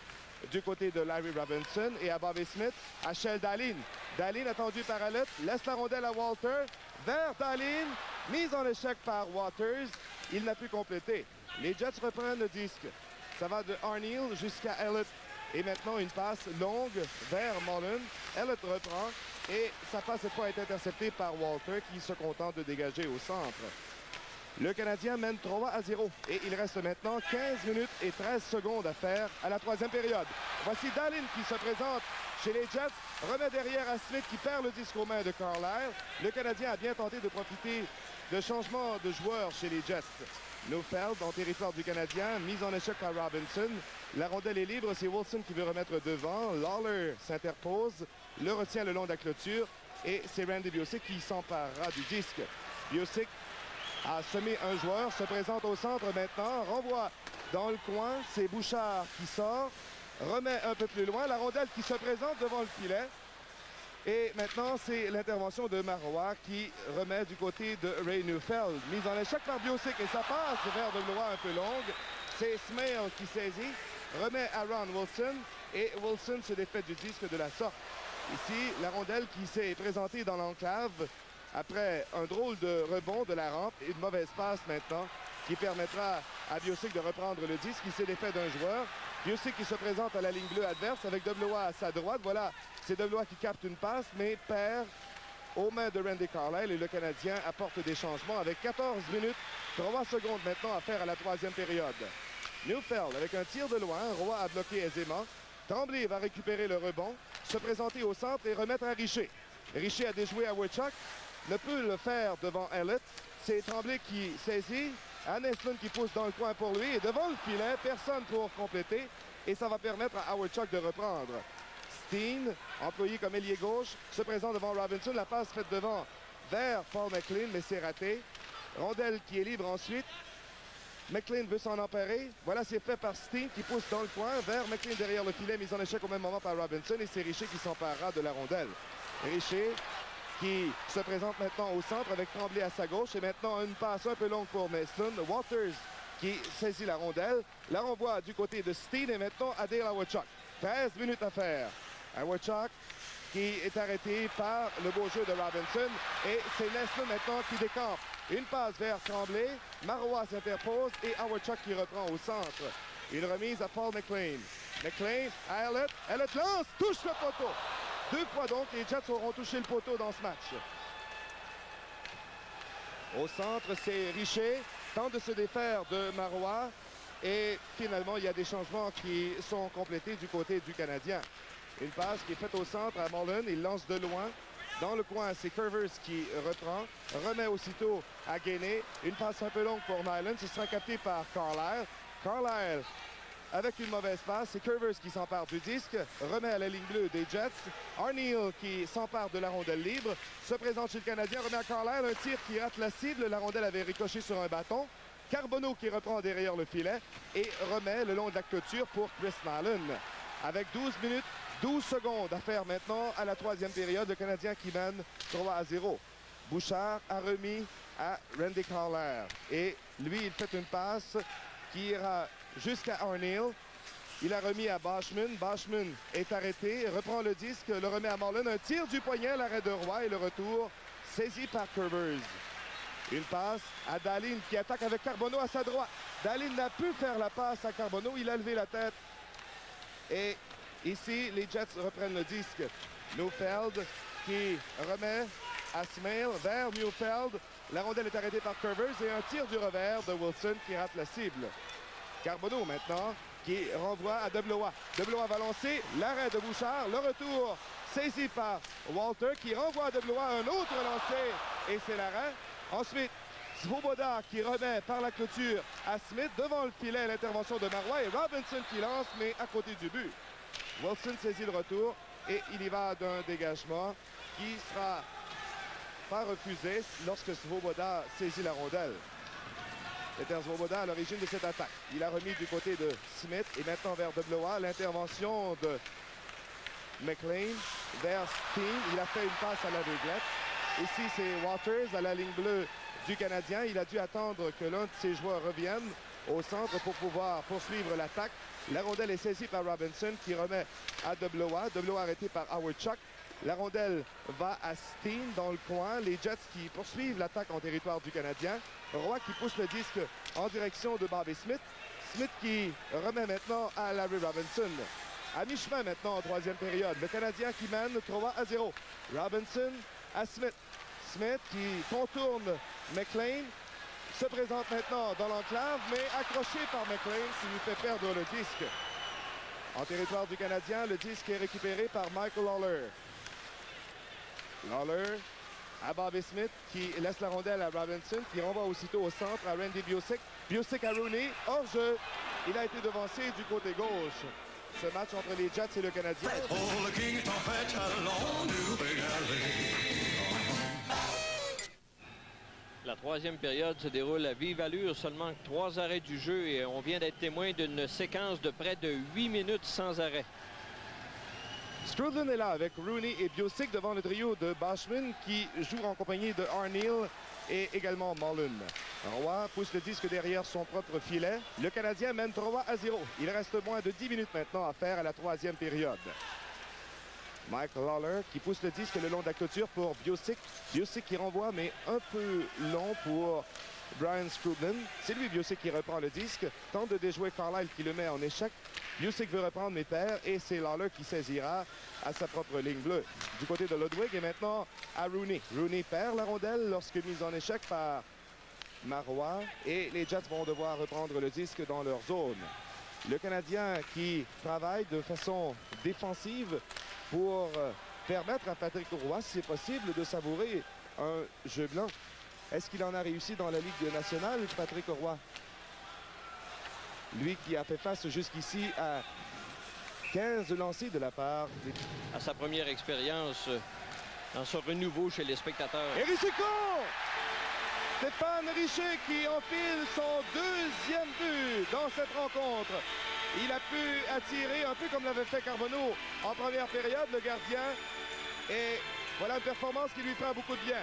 du côté de Larry Robinson et à Bobby Smith, à Sheldalin. Dahlin attendu par Elliott, laisse la rondelle à Walter. Vers Dahlin, mise en échec par Waters. Il n'a pu compléter. Les Jets reprennent le disque. Ça va de Arniel jusqu'à Elliott. Et maintenant, une passe longue vers Mullen. Elliott reprend. Et sa passe, cette fois, est interceptée par Walter, qui se contente de dégager au centre. Le Canadien mène 3-0. Et il reste maintenant 15 minutes et 13 secondes à faire à la troisième période. Voici Dahlin qui se présente chez les Jets. Remet derrière à Smith qui perd le disque aux mains de Carlisle. Le Canadien a bien tenté de profiter de changements de joueurs chez les Jets. Neufeld en territoire du Canadien, mise en échec par Robinson. La rondelle est libre, c'est Wilson qui veut remettre devant. Lawler s'interpose, le retient le long de la clôture et c'est Randy Biosic qui s'emparera du disque. Biosic a semé un joueur, se présente au centre maintenant, renvoie dans le coin, c'est Bouchard qui sort, remet un peu plus loin, la rondelle qui se présente devant le filet. Et maintenant, c'est l'intervention de Marois qui remet du côté de Ray Neufeld. Mise en échec par Biosic et ça passe vers de loin un peu longue. C'est Smale qui saisit, remet à Ron Wilson et Wilson se défait du disque de la sorte. Ici, la rondelle qui s'est présentée dans l'enclave après un drôle de rebond de la rampe et une mauvaise passe maintenant qui permettra à Biosic de reprendre le disque. Il s'est défait d'un joueur. Biosic qui se présente à la ligne bleue adverse avec Deblois à sa droite. Voilà, c'est Deblois qui capte une passe, mais perd aux mains de Randy Carlisle. Et le Canadien apporte des changements avec 14 minutes, 3 secondes maintenant à faire à la troisième période. Neufeld avec un tir de loin. Roy a bloqué aisément. Tremblay va récupérer le rebond, se présenter au centre et remettre à Richer. Richer a déjoué à Wichuk, ne peut le faire devant Elliott. C'est Tremblay qui saisit. Anneslund qui pousse dans le coin pour lui. Et devant le filet, personne pour compléter. Et ça va permettre à Howard Chuck de reprendre. Steen, employé comme ailier gauche, se présente devant Robinson. La passe faite devant vers Paul McLean, mais c'est raté. Rondelle qui est libre ensuite. McLean veut s'en emparer. Voilà, c'est fait par Steen qui pousse dans le coin vers McLean derrière le filet, mise en échec au même moment par Robinson. Et c'est Richer qui s'emparera de la rondelle. Richer qui se présente maintenant au centre avec Tremblay à sa gauche. Et maintenant, une passe un peu longue pour Mason. Waters qui saisit la rondelle. La renvoie du côté de Steen et maintenant à Dale Howard-Chuck. 13 minutes à faire. Howard-Chuck qui est arrêté par le beau jeu de Robinson. Et c'est Neston maintenant qui décampe. Une passe vers Tremblay. Marois s'interpose et Howard-Chuck qui reprend au centre. Une remise à Paul McLean. McLean à Elliott. Elliott lance, touche le poteau. 2 fois donc, les Jets auront touché le poteau dans ce match. Au centre, c'est Richer, tente de se défaire de Marois. Et finalement, il y a des changements qui sont complétés du côté du Canadien. Une passe qui est faite au centre à Mullen, il lance de loin. Dans le coin, c'est Curvers qui reprend, remet aussitôt à Gainé. Une passe un peu longue pour Nyland, ce sera capté par Carlisle. Carlisle avec une mauvaise passe, c'est Curvers qui s'empare du disque, remet à la ligne bleue des Jets. Arniel qui s'empare de la rondelle libre, se présente chez le Canadien, remet à Carlisle, un tir qui rate la cible, la rondelle avait ricoché sur un bâton. Carbonneau qui reprend derrière le filet et remet le long de la clôture pour Chris Mullen. Avec 12 minutes, 12 secondes à faire maintenant à la troisième période, le Canadien qui mène 3-0. Bouchard a remis à Randy Carlisle et lui, il fait une passe qui ira jusqu'à Arniel. Il a remis à Bashman. Bashman est arrêté, reprend le disque, le remet à Mullen. Un tir du poignet, l'arrêt de Roy et le retour saisi par Curvers. Une passe à Dahlin qui attaque avec Carbonneau à sa droite. Dahlin n'a pu faire la passe à Carbonneau. Il a levé la tête. Et ici, les Jets reprennent le disque. Neufeld qui remet à Smale vers Neufeld. La rondelle est arrêtée par Curvers et un tir du revers de Wilson qui rate la cible. Carbonneau maintenant qui renvoie à Deblois. Deblois va lancer l'arrêt de Bouchard. Le retour saisi par Walter qui renvoie à Deblois un autre lancé et c'est l'arrêt. Ensuite, Svoboda qui remet par la clôture à Smith devant le filet, l'intervention de Marois et Robinson qui lance mais à côté du but. Wilson saisit le retour et il y va d'un dégagement qui sera pas refusé lorsque Svoboda saisit la rondelle. Peter Svoboda à l'origine de cette attaque. Il a remis du côté de Smith et maintenant vers DeBlois. L'intervention de McLean vers Steen. Il a fait une passe à l'aveuglette. Ici, c'est Waters à la ligne bleue du Canadien. Il a dû attendre que l'un de ses joueurs revienne au centre pour pouvoir poursuivre l'attaque. La rondelle est saisie par Robinson qui remet à DeBlois. DeBlois arrêté par Howard Chuck. La rondelle va à Steen dans le coin. Les Jets qui poursuivent l'attaque en territoire du Canadien. Roy qui pousse le disque en direction de Bobby Smith. Smith qui remet maintenant à Larry Robinson. À mi-chemin maintenant en troisième période. Le Canadien qui mène 3-0. Robinson à Smith. Smith qui contourne McLean. Se présente maintenant dans l'enclave, mais accroché par McLean qui lui fait perdre le disque. En territoire du Canadien, le disque est récupéré par Michael Lawler. Lawler à Bobby Smith qui laisse la rondelle à Robinson, qui renvoie aussitôt au centre à Randy Bucyk. Bucyk à Rooney, hors-jeu. Il a été devancé du côté gauche. Ce match entre les Jets et le Canadien. La troisième période se déroule à vive allure, seulement 3 arrêts du jeu et on vient d'être témoin d'une séquence de près de 8 minutes sans arrêt. Strudlin est là avec Rooney et Bucyk devant le trio de Bashman qui joue en compagnie de Arneal et également Mullen. Roy pousse le disque derrière son propre filet. Le Canadien mène 3-0. Il reste moins de 10 minutes maintenant à faire à la troisième période. Mike Lawler qui pousse le disque le long de la clôture pour Bucyk. Bucyk qui renvoie, mais un peu long pour Brian Strudlin. C'est lui, Bucyk, qui reprend le disque. Tente de déjouer Carlisle qui le met en échec. Bucyk veut reprendre mais perd et c'est Lawler qui saisira à sa propre ligne bleue. Du côté de Ludwig et maintenant à Rooney. Rooney perd la rondelle lorsque mise en échec par Marois et les Jets vont devoir reprendre le disque dans leur zone. Le Canadien qui travaille de façon défensive pour permettre à Patrick Roy, si c'est possible, de savourer un jeu blanc. Est-ce qu'il en a réussi dans la Ligue nationale, Patrick Roy? Lui qui a fait face jusqu'ici à 15 lancers de la part à sa première expérience dans ce renouveau chez les spectateurs. Et Richico! Stéphane Richer qui enfile son deuxième but dans cette rencontre. Il a pu attirer un peu comme l'avait fait Carbonneau en première période, le gardien. Et voilà une performance qui lui fera beaucoup de bien.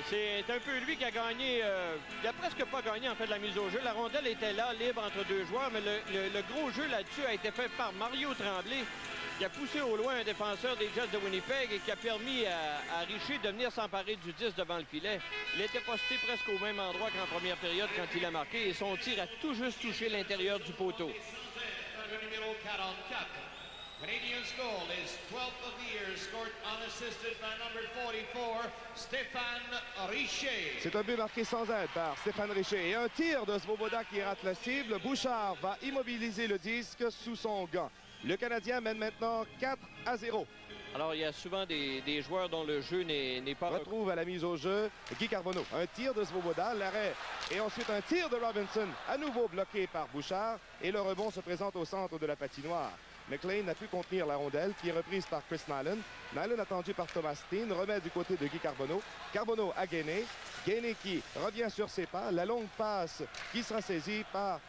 C'est un peu lui qui a gagné, il n'a presque pas gagné en fait de la mise au jeu. La rondelle était là, libre entre deux joueurs, mais le gros jeu là-dessus a été fait par Mario Tremblay, qui a poussé au loin un défenseur des Jets de Winnipeg et qui a permis à Richer de venir s'emparer du 10 devant le filet. Il était posté presque au même endroit qu'en première période quand il a marqué et son tir a tout juste touché l'intérieur du poteau. Numéro 44. Canadiens' goal is 12th of the year, scored unassisted by number 44, Stéphane Richer. C'est un but marqué sans aide par Stéphane Richer. Et un tir de Svoboda qui rate la cible. Bouchard va immobiliser le disque sous son gant. Le Canadien mène maintenant 4-0. Alors, il y a souvent des joueurs dont le jeu n'est pas... Retrouve à la mise au jeu Guy Carbonneau. Un tir de Svoboda, l'arrêt. Et ensuite un tir de Robinson, à nouveau bloqué par Bouchard. Et le rebond se présente au centre de la patinoire. McLean n'a pu contenir la rondelle qui est reprise par Chris Nyland. Nyland attendu par Thomas Steen, remet du côté de Guy Carbonneau. Carbonneau à Gainé. Gainé qui revient sur ses pas. La longue passe qui sera saisie par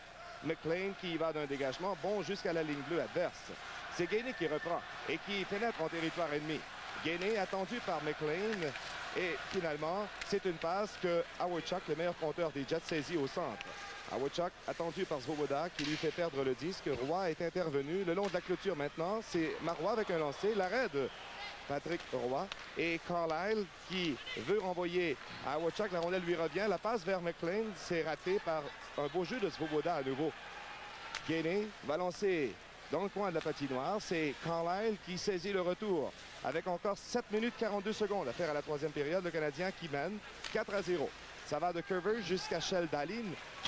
McLean qui va d'un dégagement bon jusqu'à la ligne bleue adverse. C'est Gainé qui reprend et qui pénètre en territoire ennemi. Gainé attendu par McLean et finalement c'est une passe que Howard Chuck, le meilleur compteur des Jets, saisit au centre. Howard Chuck attendu par Svoboda qui lui fait perdre le disque. Roy est intervenu le long de la clôture maintenant. C'est Marois avec un lancer. L'arrêt de Patrick Roy et Carlisle qui veut renvoyer à Howard Chuck. La rondelle lui revient. La passe vers McLean, c'est raté par un beau jeu de Svoboda à nouveau. Gainé va lancer dans le coin de la patinoire. C'est Carlisle qui saisit le retour. Avec encore 7 minutes 42 secondes à faire à la troisième période, le Canadien qui mène 4-0. Ça va de Curver jusqu'à Shell Dallin.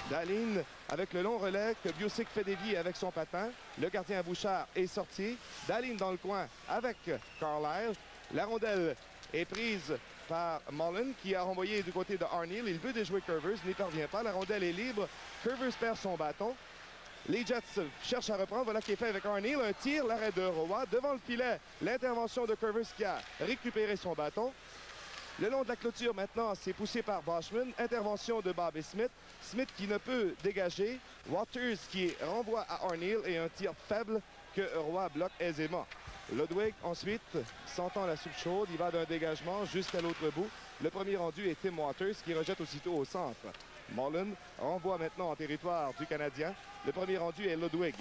Dallin avec le long relais que Bucyk fait dévier avec son patin. Le gardien Bouchard est sorti. Dallin dans le coin avec Carlisle. La rondelle est prise par Mullen qui a renvoyé du côté de Arneal. Il veut déjouer Curvers, n'y parvient pas. La rondelle est libre. Curvers perd son bâton. Les Jets cherchent à reprendre. Voilà qui est fait avec Arneal. Un tir, l'arrêt de Roy devant le filet. L'intervention de Curvers qui a récupéré son bâton. Le long de la clôture, maintenant, c'est poussé par Boschman. Intervention de Bobby Smith. Smith qui ne peut dégager. Waters qui renvoie à Arneal et un tir faible que Roy bloque aisément. Ludwig, ensuite, sentant la soupe chaude, il va d'un dégagement jusqu'à l'autre bout. Le premier rendu est Tim Waters qui rejette aussitôt au centre. Mullen renvoie maintenant en territoire du Canadien. Le premier rendu est Ludwig.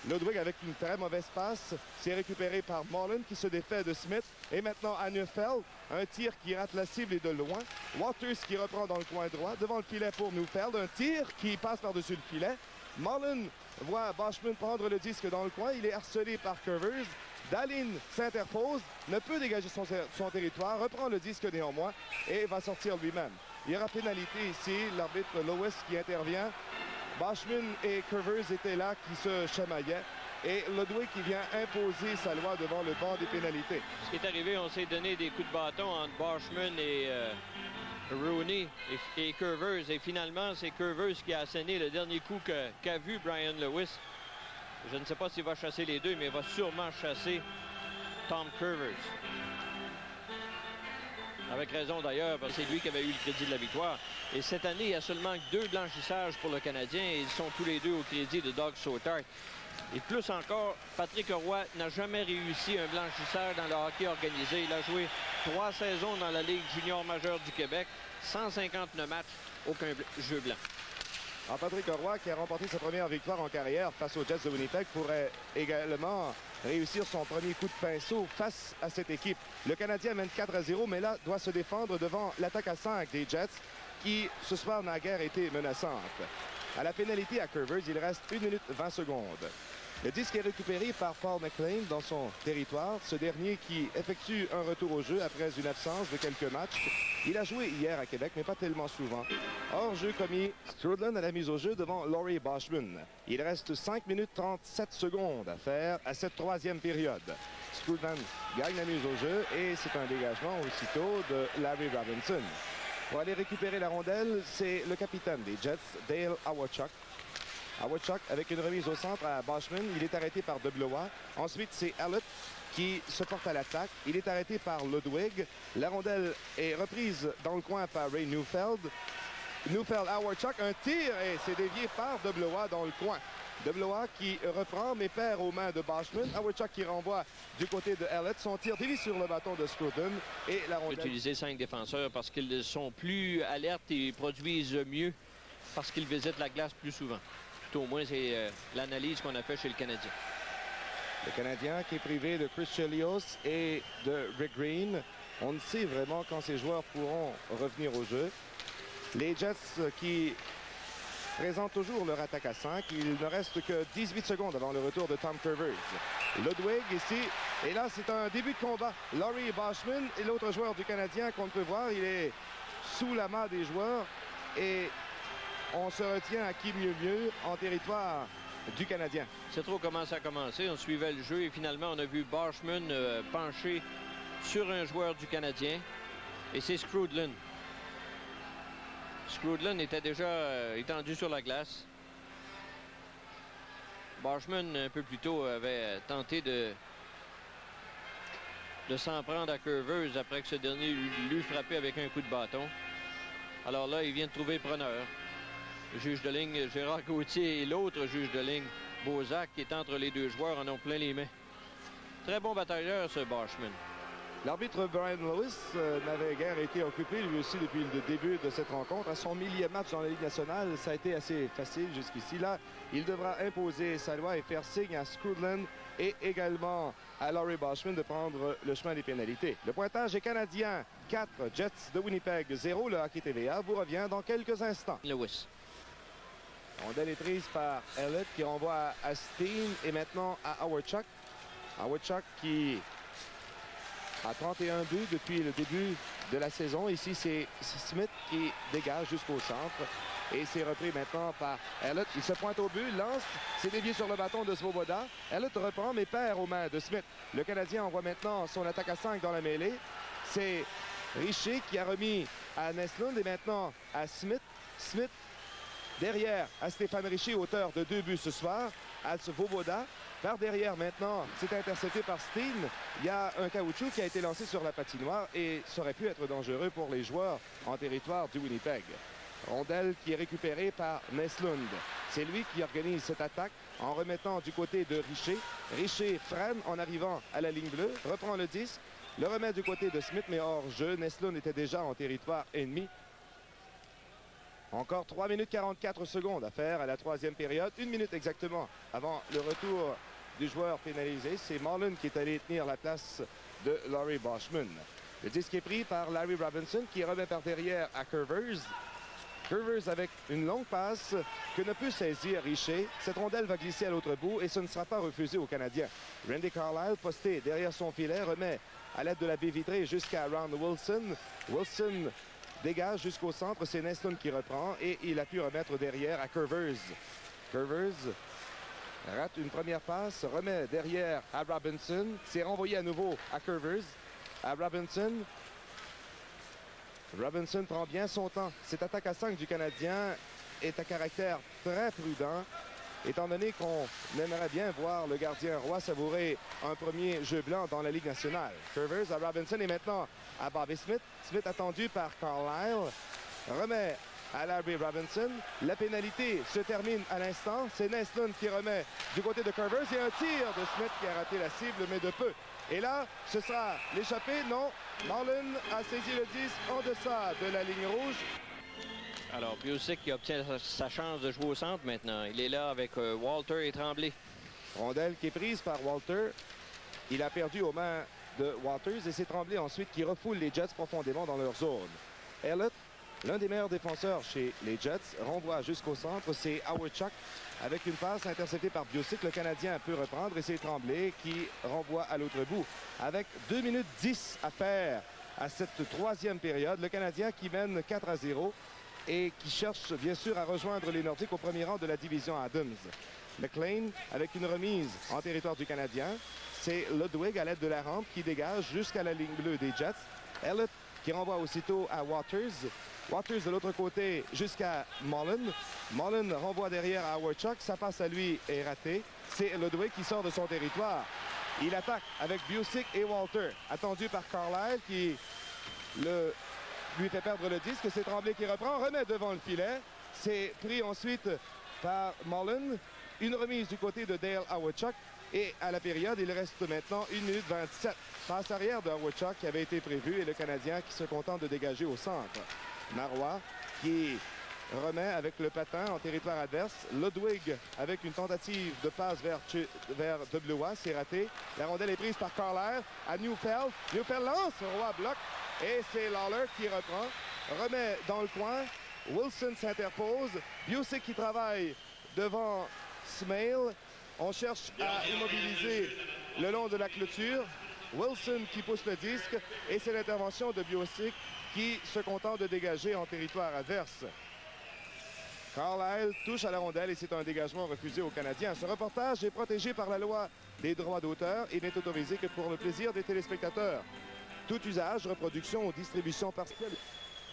Ludwig avec une très mauvaise passe. C'est récupéré par Mullen qui se défait de Smith. Et maintenant à Neufeld. Un tir qui rate la cible et de loin. Waters qui reprend dans le coin droit. Devant le filet pour Neufeld. Un tir qui passe par-dessus le filet. Mullen voit Boschman prendre le disque dans le coin. Il est harcelé par Curvers. Dahlin s'interpose, ne peut dégager son territoire, reprend le disque néanmoins et va sortir lui-même. Il y aura pénalité ici, l'arbitre Lewis qui intervient. Boschman et Curvers étaient là, qui se chamaillaient. Et Ludwig qui vient imposer sa loi devant le banc des pénalités. Ce qui est arrivé, on s'est donné des coups de bâton entre Boschman et Rooney et Curvers. Et finalement, c'est Curvers qui a asséné le dernier coup qu'a vu Brian Lewis. Je ne sais pas s'il va chasser les deux, mais il va sûrement chasser Tom Curvers. Avec raison d'ailleurs, parce que c'est lui qui avait eu le crédit de la victoire. Et cette année, il y a seulement 2 blanchissages pour le Canadien et ils sont tous les deux au crédit de Doug Sautard. Et plus encore, Patrick Roy n'a jamais réussi un blanchissage dans le hockey organisé. Il a joué 3 saisons dans la Ligue junior majeure du Québec, 159 matchs, aucun jeu blanc. Alors Patrick Roy, qui a remporté sa première victoire en carrière face aux Jets de Winnipeg, pourrait également réussir son premier coup de pinceau face à cette équipe. Le Canadien mène 4-0, mais là doit se défendre devant l'attaque à 5 des Jets, qui ce soir n'a guère été menaçante. À la pénalité à Curvers, il reste 1 minute 20 secondes. Le disque est récupéré par Paul McLean dans son territoire. Ce dernier qui effectue un retour au jeu après une absence de quelques matchs. Il a joué hier à Québec, mais pas tellement souvent. Hors-jeu commis Strudland à la mise au jeu devant Laurie Boschman. Il reste 5 minutes 37 secondes à faire à cette 3e période. Strudland gagne la mise au jeu et c'est un dégagement aussitôt de Larry Robinson. Pour aller récupérer la rondelle, c'est le capitaine des Jets, Dale Hawerchuk. Hawerchuk avec une remise au centre à Boschman. Il est arrêté par DeBlois. Ensuite, c'est Hallett qui se porte à l'attaque. Il est arrêté par Ludwig. La rondelle est reprise dans le coin par Ray Neufeld. Neufeld, Hawerchuk, un tir et c'est dévié par DeBlois dans le coin. DeBlois qui reprend mais perd aux mains de Boschman. Hawerchuk qui renvoie du côté de Hallett. Son tir dévie sur le bâton de Scruton et la rondelle. Utiliser 5 défenseurs parce qu'ils sont plus alertes et produisent mieux parce qu'ils visitent la glace plus souvent. Au moins, c'est l'analyse qu'on a fait chez le Canadien. Le Canadien qui est privé de Chris Chelios et de Rick Green. On ne sait vraiment quand ces joueurs pourront revenir au jeu. Les Jets qui présentent toujours leur attaque à 5. Il ne reste que 18 secondes avant le retour de Tom Curvers. Ludwig ici. Et là, c'est un début de combat. Laurie Boschman et l'autre joueur du Canadien qu'on peut voir. Il est sous la main des joueurs. Et on se retient à qui mieux en territoire du Canadien. C'est trop comment ça a commencé. On suivait le jeu et finalement, on a vu Boschman pencher sur un joueur du Canadien. Et c'est Scrudland. Scrudland était déjà étendu sur la glace. Boschman, un peu plus tôt, avait tenté de s'en prendre à Curvers après que ce dernier l'eût frappé avec un coup de bâton. Alors là, il vient de trouver preneur. Le juge de ligne, Gérard Gauthier, et l'autre juge de ligne, Bozak, qui est entre les deux joueurs, en ont plein les mains. Très bon batailleur, ce Boschman. L'arbitre Brian Lewis n'avait guère été occupé, lui aussi, depuis le début de cette rencontre. À son 1000e match dans la Ligue nationale, ça a été assez facile jusqu'ici. Là, il devra imposer sa loi et faire signe à Scrudland et également à Laurie Boschman de prendre le chemin des pénalités. Le pointage est canadien, 4, Jets de Winnipeg, 0. Le Hockey TVA vous revient dans quelques instants. Lewis. Rondelle est prise par Hallett qui renvoie à Steen et maintenant à Hawerchuk. Hawerchuk qui a 31 buts depuis le début de la saison. Ici, c'est Smith qui dégage jusqu'au centre. Et c'est repris maintenant par Hallett. Il se pointe au but, lance, c'est dévié sur le bâton de Svoboda. Hallett reprend mais perd aux mains de Smith. Le Canadien envoie maintenant son attaque à 5 dans la mêlée. C'est Richer qui a remis à Neslund et maintenant à Smith. Smith derrière à Stéphane Richer, auteur de 2 buts ce soir, à Svoboda. Par derrière maintenant, c'est intercepté par Steen. Il y a un caoutchouc qui a été lancé sur la patinoire et ça aurait pu être dangereux pour les joueurs en territoire du Winnipeg. Rondelle qui est récupérée par Neslund. C'est lui qui organise cette attaque en remettant du côté de Richer. Richer freine en arrivant à la ligne bleue, reprend le disque, le remet du côté de Smith, mais hors jeu. Neslund était déjà en territoire ennemi. Encore 3 minutes 44 secondes à faire à la troisième période. 1 minute exactement avant le retour du joueur pénalisé. C'est Marlin qui est allé tenir la place de Laurie Boschman. Le disque est pris par Larry Robinson qui remet par derrière à Curvers. Curvers avec une longue passe que ne peut saisir Richer. Cette rondelle va glisser à l'autre bout et ce ne sera pas refusé aux Canadiens. Randy Carlyle, posté derrière son filet, remet à l'aide de la baie vitrée jusqu'à Ron Wilson. Wilson dégage jusqu'au centre. C'est Neslund qui reprend et il a pu remettre derrière à Curvers. Curvers rate une première passe, remet derrière à Robinson. C'est renvoyé à nouveau à Curvers. À Robinson. Robinson prend bien son temps. Cette attaque à 5 du Canadien est à caractère très prudent, étant donné qu'on aimerait bien voir le gardien Roy savourer un premier jeu blanc dans la Ligue nationale. Curvers à Robinson et maintenant à Bobby Smith. Smith attendu par Carlyle. Remet à Larry Robinson. La pénalité se termine à l'instant. C'est Neslund qui remet du côté de Curvers. Il y a un tir de Smith qui a raté la cible, mais de peu. Et là, ce sera l'échappée. Non, Marlin a saisi le disque en deçà de la ligne rouge. Alors, Biosic qui obtient sa chance de jouer au centre maintenant. Il est là avec Walter et Tremblay. Rondelle qui est prise par Walter. Il a perdu aux mains de Walters et c'est Tremblay ensuite qui refoule les Jets profondément dans leur zone. Elliott, l'un des meilleurs défenseurs chez les Jets, renvoie jusqu'au centre. C'est Howard Chuck avec une passe interceptée par Biosic. Le Canadien peut reprendre et c'est Tremblay qui renvoie à l'autre bout. Avec 2 minutes 10 à faire à cette troisième période, le Canadien qui mène 4-0 et qui cherche bien sûr à rejoindre les Nordiques au premier rang de la division Adams. McLean avec une remise en territoire du Canadien. C'est Ludwig à l'aide de la rampe qui dégage jusqu'à la ligne bleue des Jets. Elliott qui renvoie aussitôt à Waters. Waters de l'autre côté jusqu'à Mullen. Mullen renvoie derrière à Howard Chuck. Sa passe à lui est ratée. C'est Ludwig qui sort de son territoire. Il attaque avec Biosic et Walter. Attendu par Carlyle qui lui fait perdre le disque. C'est Tremblay qui reprend. Remet devant le filet. C'est pris ensuite par Mullen. Une remise du côté de Dale Howard Chuck. Et à la période, il reste maintenant 1 minute 27. Passe arrière de Howard Chuck qui avait été prévu et le Canadien qui se contente de dégager au centre. Marois qui remet avec le patin en territoire adverse. Ludwig avec une tentative de passe vers WA, c'est raté. La rondelle est prise par Carlyle à Neufeld. Neufeld lance, Roy bloque et c'est Lawler qui reprend. Remet dans le coin. Wilson s'interpose. Biosic qui travaille devant Smale. On cherche à immobiliser le long de la clôture. Wilson qui pousse le disque et c'est l'intervention de Biosic qui se contente de dégager en territoire adverse. Carlyle touche à la rondelle et c'est un dégagement refusé aux Canadiens. Ce reportage est protégé par la loi des droits d'auteur et n'est autorisé que pour le plaisir des téléspectateurs. Tout usage, reproduction ou distribution partielle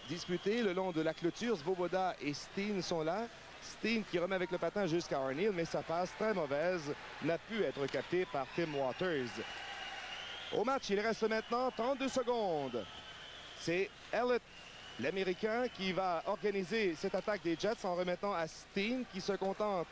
disputée le long de la clôture. Svoboda et Steen sont là. Steen qui remet avec le patin jusqu'à Arneal, mais sa passe très mauvaise n'a pu être captée par Tim Waters. Au match, il reste maintenant 32 secondes. C'est Elliott, l'Américain, qui va organiser cette attaque des Jets en remettant à Steen qui se contente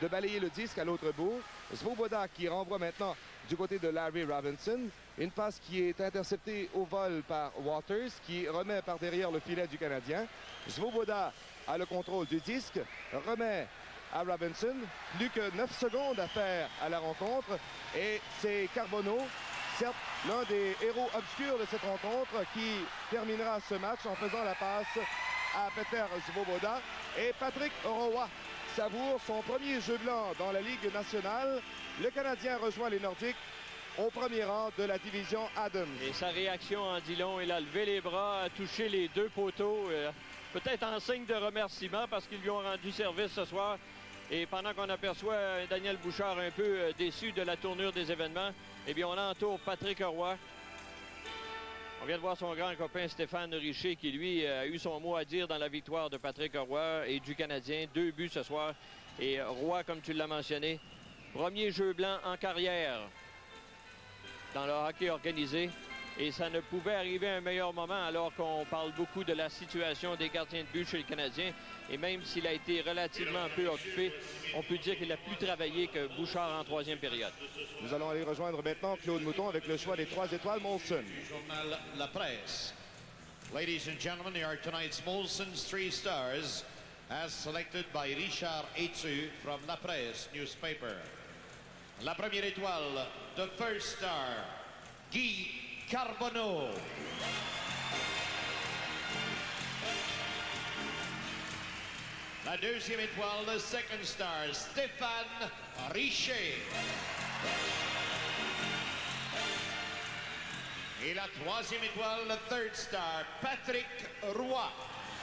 de balayer le disque à l'autre bout. Svoboda qui renvoie maintenant du côté de Larry Robinson. Une passe qui est interceptée au vol par Waters qui remet par derrière le filet du Canadien. Svoboda a le contrôle du disque, remet à Robinson. Plus que 9 secondes à faire à la rencontre. Et c'est Carbonneau, certes l'un des héros obscurs de cette rencontre, qui terminera ce match en faisant la passe à Peter Svoboda. Et Patrick Roy savoure son premier jeu blanc dans la Ligue nationale. Le Canadien rejoint les Nordiques au premier rang de la division Adams. Et sa réaction en dit long, il a levé les bras, a touché les deux poteaux, peut-être en signe de remerciement parce qu'ils lui ont rendu service ce soir. Et pendant qu'on aperçoit Daniel Bouchard un peu déçu de la tournure des événements, eh bien on entoure Patrick Roy. On vient de voir son grand copain Stéphane Richer qui, lui, a eu son mot à dire dans la victoire de Patrick Roy et du Canadien. 2 buts ce soir. Et Roy, comme tu l'as mentionné, Premier jeu blanc en carrière dans le hockey organisé. Et ça ne pouvait arriver à un meilleur moment alors qu'on parle beaucoup de la situation des gardiens de but chez le Canadien. Et même s'il a été relativement peu occupé, on peut dire qu'il a plus travaillé que Bouchard en troisième période. Nous allons aller rejoindre maintenant Claude Mouton avec le choix des 3 étoiles Molson. Journal La Presse. Ladies and gentlemen, here are tonight's Molson's 3 stars as selected by Richard Etsu from La Presse newspaper. La première étoile, the first star, Guy Carbonneau. La deuxième étoile, the second star, Stéphane Richer. Et la troisième étoile, the third star, Patrick Roy.